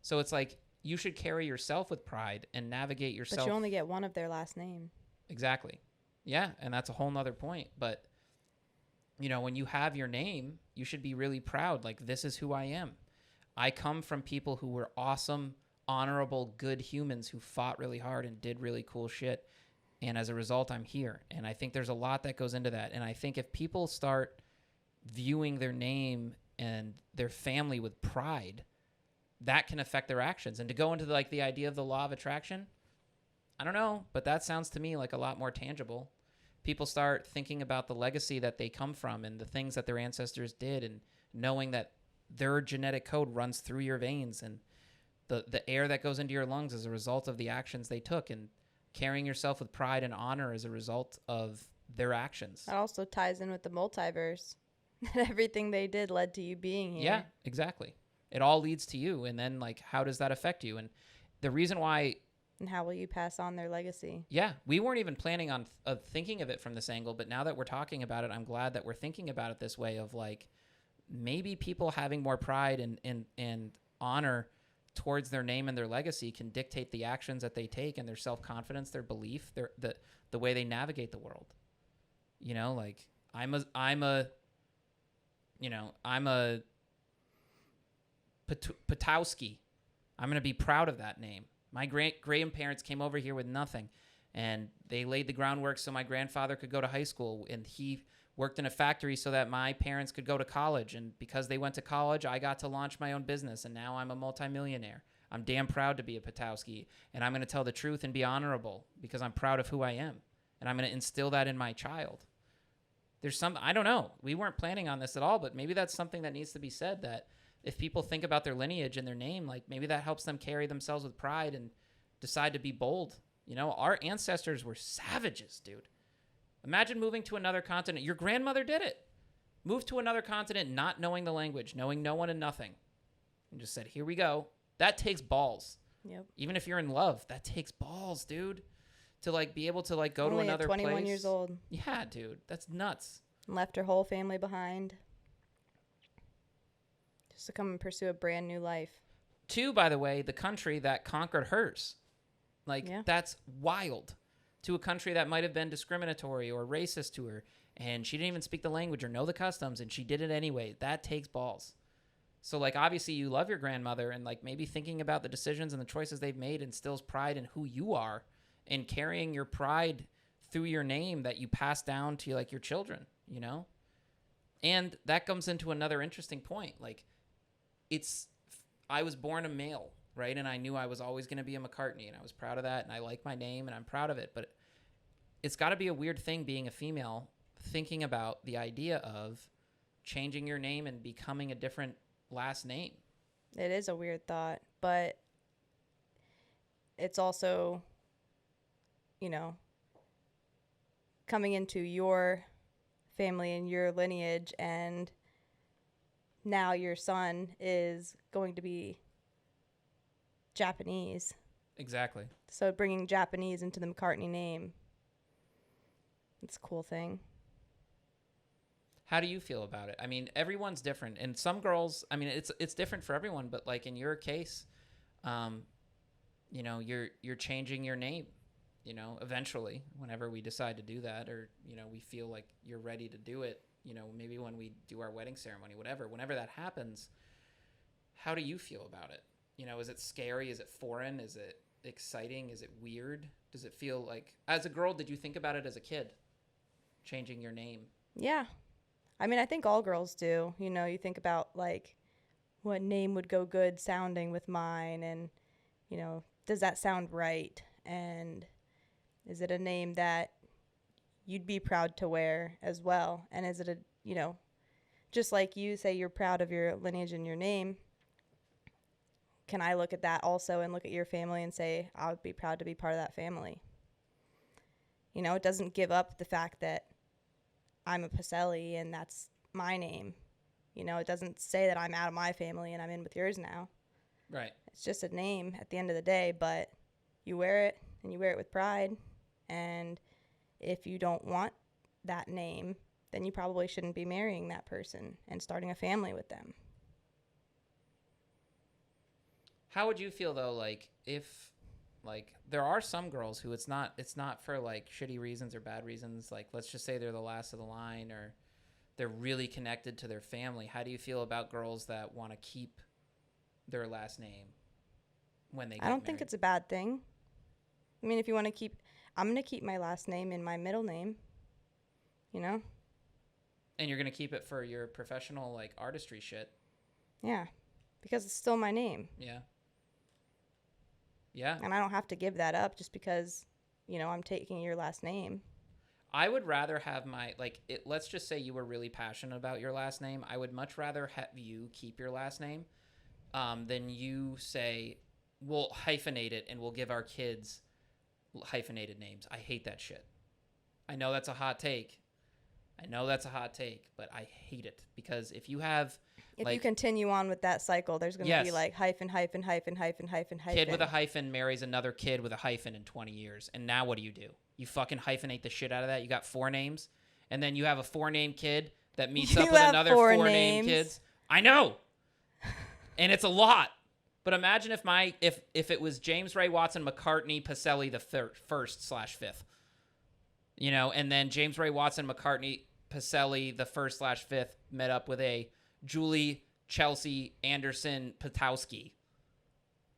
So it's like, you should carry yourself with pride and navigate yourself. But you only get one of their last name. Exactly. Yeah, and that's a whole nother point. But, you know, when you have your name, you should be really proud. Like, this is who I am. I come from people who were awesome, honorable, good humans who fought really hard and did really cool shit. And as a result, I'm here. And I think there's a lot that goes into that. And I think if people start viewing their name and their family with pride, that can affect their actions. And to go into the idea of the law of attraction, I don't know, but that sounds to me like a lot more tangible. People start thinking about the legacy that they come from and the things that their ancestors did, and knowing that their genetic code runs through your veins, and the air that goes into your lungs as a result of the actions they took, and carrying yourself with pride and honor as a result of their actions. That also ties in with the multiverse. Everything they did led to you being here. Yeah, exactly. It all leads to you. And then, like, how does that affect you? And the reason why... And how will you pass on their legacy? Yeah, we weren't even planning on thinking of it from this angle, but now that we're talking about it, I'm glad that we're thinking about it this way of, like, maybe people having more pride and honor towards their name and their legacy can dictate the actions that they take and their self-confidence, their belief, the way they navigate the world. You know, like, I'm a Patowski. I'm going to be proud of that name. My grandparents came over here with nothing, and they laid the groundwork so my grandfather could go to high school, and he worked in a factory so that my parents could go to college. And because they went to college, I got to launch my own business. And now I'm a multimillionaire. I'm damn proud to be a Patowski. And I'm going to tell the truth and be honorable because I'm proud of who I am. And I'm going to instill that in my child. There's some, I don't know. We weren't planning on this at all, but maybe that's something that needs to be said, that if people think about their lineage and their name, like maybe that helps them carry themselves with pride and decide to be bold. You know, our ancestors were savages, dude. Imagine moving to another continent. Your grandmother did it. Moved to another continent, not knowing the language, knowing no one and nothing. And just said, here we go. That takes balls. Yep. Even if you're in love, that takes balls, dude. To like be able to like go Only to another at 21 place. years old. Yeah, dude. That's nuts. Left her whole family behind. Just to come and pursue a brand new life. To, by the way, the country that conquered hers. Like, that's wild. To a country that might have been discriminatory or racist to her, and she didn't even speak the language or know the customs, and she did it anyway. That takes balls. So, like, obviously you love your grandmother, and, like, maybe thinking about the decisions and the choices they've made instills pride in who you are and carrying your pride through your name that you pass down to, like, your children, you know? And that comes into another interesting point. Like, I was born a male, right? And I knew I was always going to be a McCartney, and I was proud of that, and I like my name, and I'm proud of it. But it's got to be a weird thing being a female, thinking about the idea of changing your name and becoming a different last name. It is a weird thought, but it's also, you know, coming into your family and your lineage, and now your son is going to be Japanese. Exactly. So bringing Japanese into the McCartney name, it's a cool thing. How do you feel about it? I mean, everyone's different, and some girls, I mean, it's different for everyone, but like in your case, you know, you're changing your name, you know, eventually, whenever we decide to do that, or, you know, we feel like you're ready to do it, you know, maybe when we do our wedding ceremony, whenever that happens. How do you feel about it? You know, is it scary? Is it foreign? Is it exciting? Is it weird? Does it feel like, as a girl, did you think about it as a kid, changing your name? Yeah. I mean, I think all girls do. You know, you think about, like, what name would go good sounding with mine, and, you know, does that sound right? And is it a name that you'd be proud to wear as well? And is it a, you know, just like you say you're proud of your lineage and your name, can I look at that also and look at your family and say, I would be proud to be part of that family? You know, it doesn't give up the fact that I'm a Pacelli and that's my name. You know, it doesn't say that I'm out of my family and I'm in with yours now. Right. It's just a name at the end of the day, but you wear it and you wear it with pride. And if you don't want that name, then you probably shouldn't be marrying that person and starting a family with them. How would you feel though, like, if, like, there are some girls who it's not for like shitty reasons or bad reasons, like, let's just say they're the last of the line or they're really connected to their family. How do you feel about girls that want to keep their last name when they get I don't married? think it's a bad thing. I mean, if you want to keep, I'm going to keep my last name in my middle name, you know? And you're going to keep it for your professional, like, artistry shit. Yeah, because it's still my name. Yeah. Yeah. And I don't have to give that up just because, you know, I'm taking your last name. I would rather have my, like, let's just say you were really passionate about your last name. I would much rather have you keep your last name than you say, we'll hyphenate it and we'll give our kids hyphenated names. I hate that shit. I know that's a hot take. But I hate it because if you have, if like, you continue on with that cycle, there's going to be like hyphen. Kid with a hyphen marries another kid with a hyphen in 20 years. And now what do? You fucking hyphenate the shit out of that. You got 4 names. And then you have a 4-name kid that meets up with another 4-name kids. I know. And it's a lot. But imagine if it was James Ray Watson McCartney Pacelli the first/5th. You know, and then James Ray Watson McCartney Pacelli the 1/5th met up with a Julie Chelsea Anderson Patowski.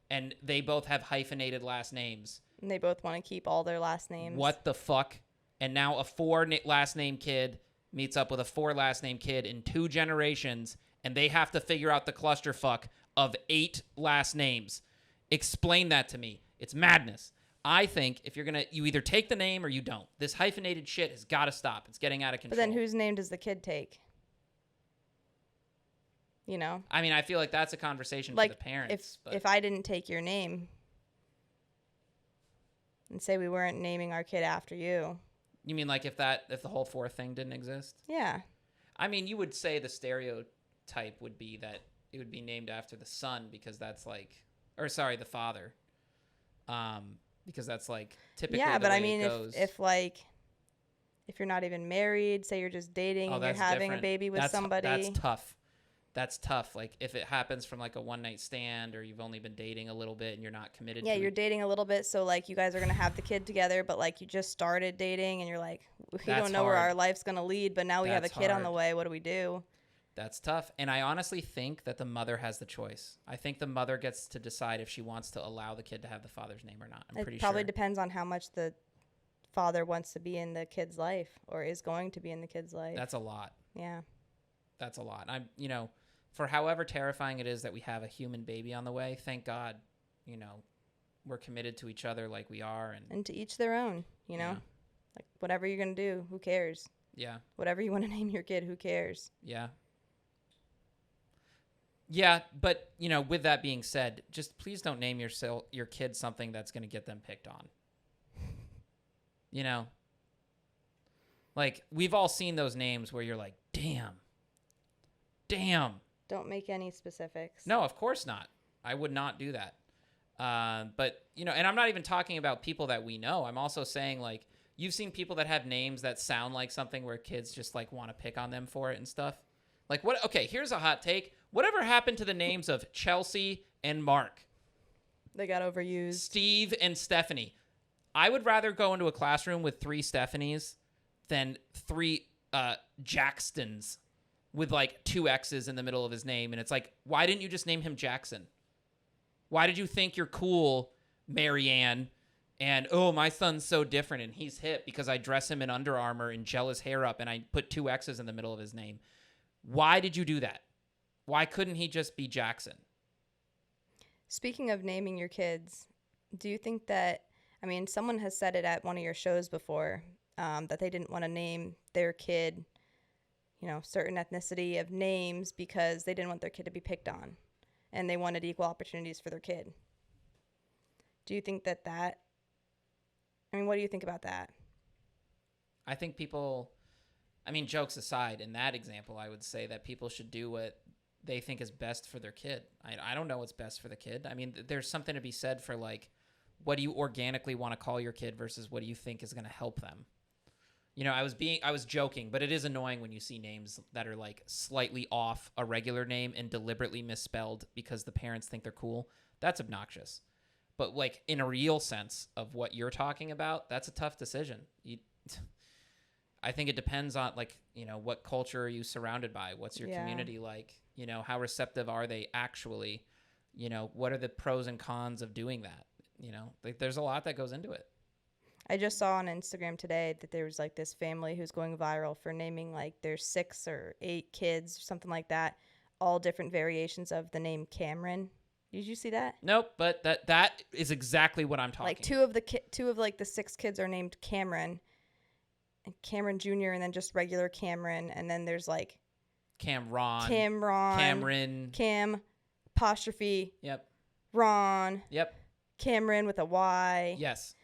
And they both have hyphenated last names. And they both want to keep all their last names. What the fuck? And now a 4 last name kid meets up with a 4 last name kid in 2 generations, and they have to figure out the clusterfuck of 8 last names. Explain that to me. It's madness. I think if you're you either take the name or you don't. This hyphenated shit has got to stop. It's getting out of control. But then whose name does the kid take? You know? I mean, I feel like that's a conversation for the parents. If I didn't take your name and say we weren't naming our kid after you. You mean like if the whole 4 thing didn't exist? Yeah. I mean, you would say the stereotype would be that it would be named after the son because that's like, or sorry, the father. Because that's like typically yeah, the but way I mean, it goes. if you're not even married, say you're just dating and you're having a baby with somebody. That's tough. That's tough. Like if it happens from like a one night stand or you've only been dating a little bit and you're not committed. Yeah, you're dating a little bit, so like you guys are gonna have the kid together, but like you just started dating and you're like, we don't know where our life's gonna lead, but now we have a kid on the way. What do we do? That's tough. And I honestly think that the mother has the choice. I think the mother gets to decide if she wants to allow the kid to have the father's name or not. It probably depends on how much the father wants to be in the kid's life or is going to be in the kid's life. That's a lot. Yeah. That's a lot. For however terrifying it is that we have a human baby on the way, thank God, we're committed to each other like we are. And to each their own, Yeah. Like whatever you're going to do, who cares? Yeah. Whatever you want to name your kid, who cares? Yeah. Yeah, but, with that being said, just please don't name your kid something that's going to get them picked on. Like, we've all seen those names where you're like, damn. Don't make any specifics. No, of course not. I would not do that. But, and I'm not even talking about people that we know. I'm also saying, like, you've seen people that have names that sound like something where kids just, like, want to pick on them for it and stuff. Like, what? Okay, here's a hot take. Whatever happened to the names of Chelsea and Mark? They got overused. Steve and Stephanie. I would rather go into a classroom with 3 Stephanies than 3 Jackstons with, like, 2 X's in the middle of his name. And it's like, why didn't you just name him Jackson? Why did you think you're cool, Marianne? And, oh, my son's so different and he's hip because I dress him in Under Armour and gel his hair up and I put 2 X's in the middle of his name. Why did you do that? Why couldn't he just be Jackson? Speaking of naming your kids, do you think that, someone has said it at one of your shows before, that they didn't want to name their kid, certain ethnicity of names because they didn't want their kid to be picked on and they wanted equal opportunities for their kid. Do you think that what do you think about that? I think people, jokes aside, in that example, I would say that people should do what they think is best for their kid. I don't know what's best for the kid. There's something to be said for, like, what do you organically want to call your kid versus what do you think is going to help them? I was joking, but it is annoying when you see names that are, like, slightly off a regular name and deliberately misspelled because the parents think they're cool. That's obnoxious. But, like, in a real sense of what you're talking about, that's a tough decision. I think it depends on, like, what culture are you surrounded by? What's your community like? How receptive are they actually? What are the pros and cons of doing that? Like, there's a lot that goes into it. I just saw on Instagram today that there was, like, this family who's going viral for naming, like, their 6 or 8 kids, something like that, all different variations of the name Cameron. Did you see that? Nope, but that is exactly what I'm talking. Like, two of like the 6 kids are named Cameron, and Cameron Jr. and then just regular Cameron, and then there's like Cameron, Cam apostrophe. Yep. Ron. Yep. Cameron with a Y. Yes.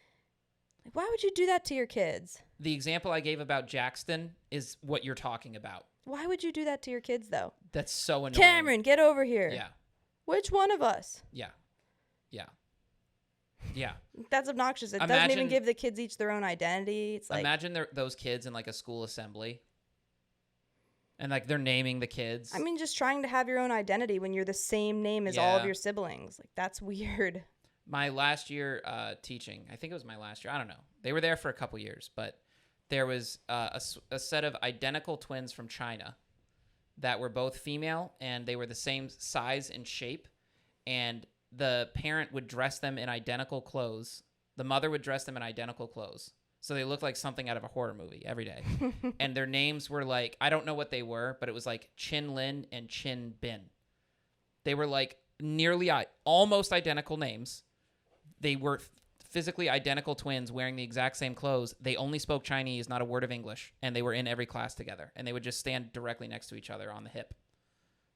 Like, why would you do that to your kids? The example I gave about Jackson is what you're talking about. Why would you do that to your kids, though? That's so annoying. Cameron, get over here. Yeah. Which one of us? Yeah. That's obnoxious. It doesn't even give the kids each their own identity. It's like, imagine those kids in, like, a school assembly. And, like, they're naming the kids. Just trying to have your own identity when you're the same name as all of your siblings. Like, that's weird. My last year teaching, I think it was my last year. I don't know. They were there for a couple years, but there was a set of identical twins from China that were both female, and they were the same size and shape. And the parent would dress them in identical clothes. The mother would dress them in identical clothes. So they looked like something out of a horror movie every day. And their names were like, I don't know what they were, but it was like Chin Lin and Chin Bin. They were like nearly almost identical names. They were physically identical twins wearing the exact same clothes. They only spoke Chinese, not a word of English, and they were in every class together. And they would just stand directly next to each other on the hip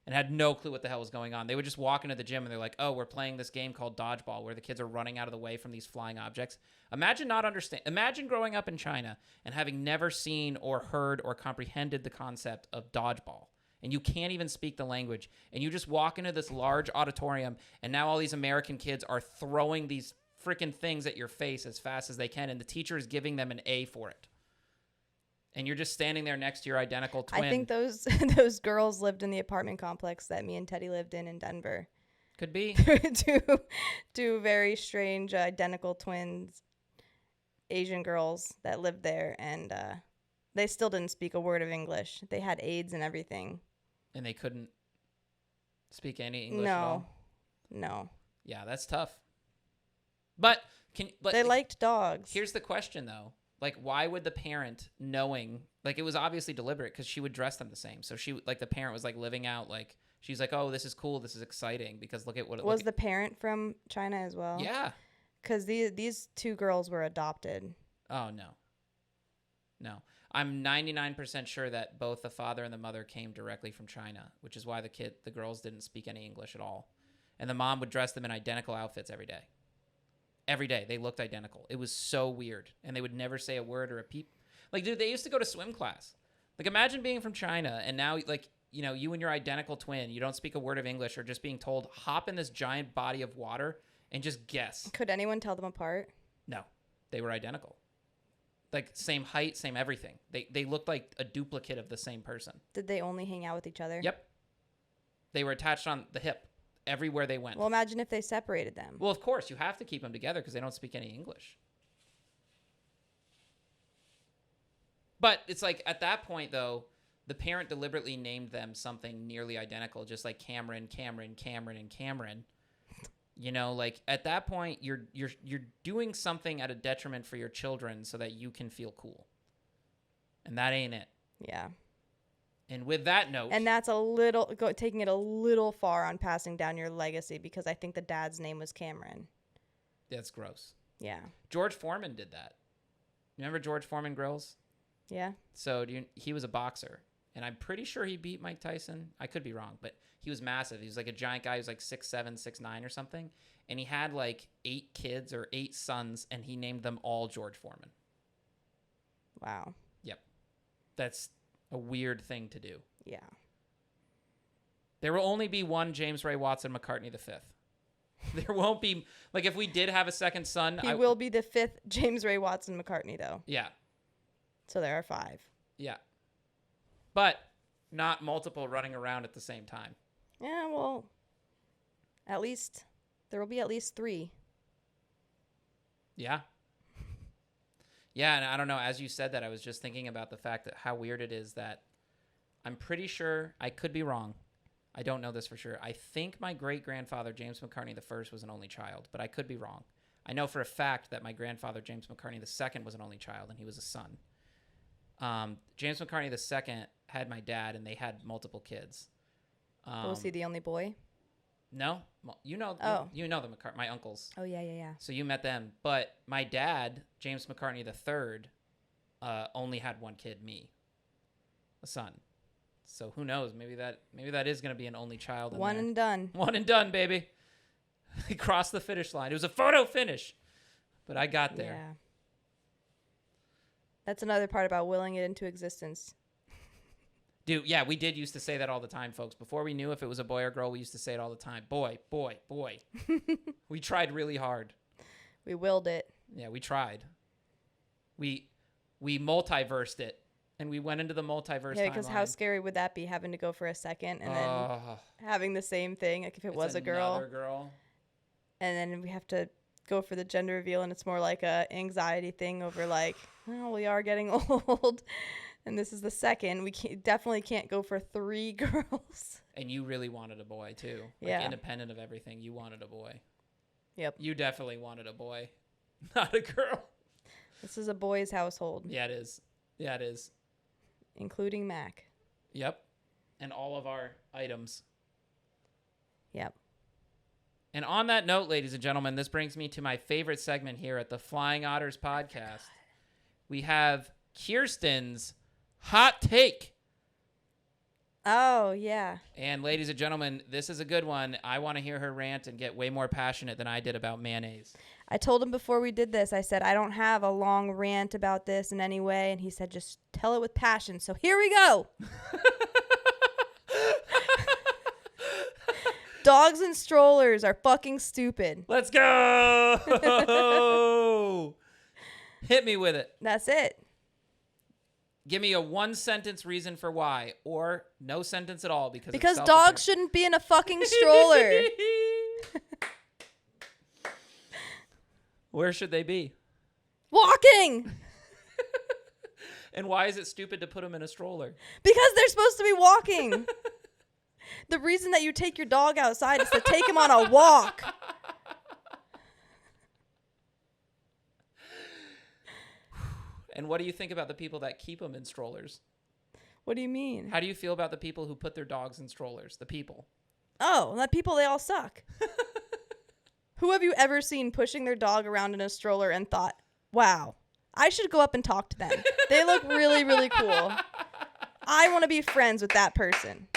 and had no clue what the hell was going on. They would just walk into the gym and they're like, oh, we're playing this game called dodgeball where the kids are running out of the way from these flying objects. Imagine growing up in China and having never seen or heard or comprehended the concept of dodgeball. And you can't even speak the language. And you just walk into this large auditorium and now all these American kids are throwing these freaking things at your face as fast as they can. And the teacher is giving them an A for it. And you're just standing there next to your identical twin. I think those girls lived in the apartment complex that me and Teddy lived in Denver. Could be. Two very strange identical twins, Asian girls that lived there, and they still didn't speak a word of English. They had AIDS and everything. And they couldn't speak any English at all? No. Yeah, that's tough. But they liked dogs. Here's the question, though. Like, why would the parent, knowing, like, it was obviously deliberate because she would dress them the same. So she, like, the parent was like living out, like, she's like, oh, this is cool, this is exciting because look at what it was. The parent from China as well? Yeah. Because these two girls were adopted. Oh, no. I'm 99% sure that both the father and the mother came directly from China, which is why the girls didn't speak any English at all. And the mom would dress them in identical outfits every day. Every day. They looked identical. It was so weird. And they would never say a word or a peep. Like, dude, they used to go to swim class. Like, imagine being from China and now, like, you know, you and your identical twin, you don't speak a word of English or just being told, hop in this giant body of water and just guess. Could anyone tell them apart? No. They were identical. Like, same height, same everything. They looked like a duplicate of the same person. Did they only hang out with each other? Yep. They were attached on the hip everywhere they went. Well, imagine if they separated them. Well, of course, you have to keep them together because they don't speak any English. But it's like, at that point, though, the parent deliberately named them something nearly identical, just like Cameron, Cameron, Cameron, and Cameron. You know, like, at that point, you're doing something at a detriment for your children so that you can feel cool. And that ain't it. Yeah. And with that note... And that's taking it a little far on passing down your legacy because I think the dad's name was Cameron. That's gross. Yeah. George Foreman did that. Remember George Foreman Grills? Yeah. So he was a boxer. And I'm pretty sure he beat Mike Tyson. I could be wrong, but he was massive. He was like a giant guy. He was like 6'7", 6'9", or something. And he had like 8 kids or 8 sons, and he named them all George Foreman. Wow. Yep. That's a weird thing to do. Yeah. There will only be one James Ray Watson McCartney V. There won't be, like, if we did have a second son. He will be the 5th James Ray Watson McCartney, though. Yeah. So there are 5. Yeah. But not multiple running around at the same time. Yeah, well, there will be at least 3. Yeah. Yeah, and I don't know, as you said that, I was just thinking about the fact that how weird it is that I'm pretty sure, I could be wrong. I don't know this for sure. I think my great-grandfather, James McCartney I, was an only child, but I could be wrong. I know for a fact that my grandfather, James McCartney II, was an only child, and he was a son. James McCartney II had my dad, and they had multiple kids. Was he the only boy? No. You know the my uncles. Oh, yeah. So you met them. But my dad, James McCartney III, only had one kid, me, a son. So who knows? Maybe that is going to be an only child. One and done. One and done, baby. He crossed the finish line. It was a photo finish, but I got there. Yeah. That's another part about willing it into existence. Dude, yeah, we did used to say that all the time, folks. Before we knew if it was a boy or girl, we used to say it all the time. Boy, boy, boy. We tried really hard. We willed it. Yeah, we tried. We multiversed it, and we went into the multiverse. Yeah, because how scary would that be, having to go for a second and then having the same thing, like if it was a girl. And then we have to go for the gender reveal, and it's more like a anxiety thing over like, oh, we are getting old. And this is the second. We definitely can't go for 3 girls. And you really wanted a boy, too. Like, yeah. Independent of everything, you wanted a boy. Yep. You definitely wanted a boy, not a girl. This is a boys' household, Yeah, it is. Yeah, it is. including Mac. Yep. And all of our items. Yep. And on that note, ladies and gentlemen, this brings me to my favorite segment here at the Flying Otters podcast. We have Kiersten's Hot Take. Oh, yeah. And ladies and gentlemen, this is a good one. I want to hear her rant and get way more passionate than I did about mayonnaise. I told him before we did this, I said, I don't have a long rant about this in any way. And he said, just tell it with passion. So here we go. Dogs and strollers are fucking stupid. Let's go. Hit me with it. That's it. Give me a one-sentence reason for why, or no sentence at all because Because it's dogs shouldn't be in a fucking stroller. Where should they be? Walking. And why is it stupid to put them in a stroller? Because they're supposed to be walking. The reason that you take your dog outside is to take him on a walk. And what do you think about the people that keep them in strollers? What do you mean? How do you feel about the people who put their dogs in strollers? The people. Oh, that people, they all suck. Who have you ever seen pushing their dog around in a stroller and thought, wow, I should go up and talk to them. They look really, really cool. I want to be friends with that person.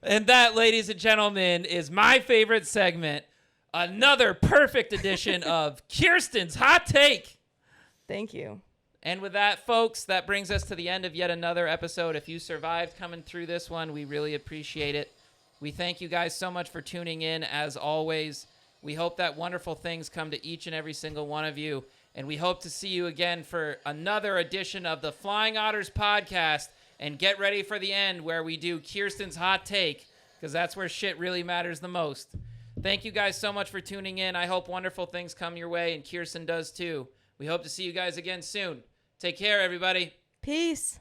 And that, ladies and gentlemen, is my favorite segment. Another perfect edition of Kiersten's Hot Take. Thank you. And with that, folks, that brings us to the end of yet another episode. If you survived coming through this one, we really appreciate it. We thank you guys so much for tuning in, as always. We hope that wonderful things come to each and every single one of you. And we hope to see you again for another edition of the Flying Otters podcast. And get ready for the end where we do Kiersten's Hot Take, because that's where shit really matters the most. Thank you guys so much for tuning in. I hope wonderful things come your way, and Kiersten does too. We hope to see you guys again soon. Take care, everybody. Peace.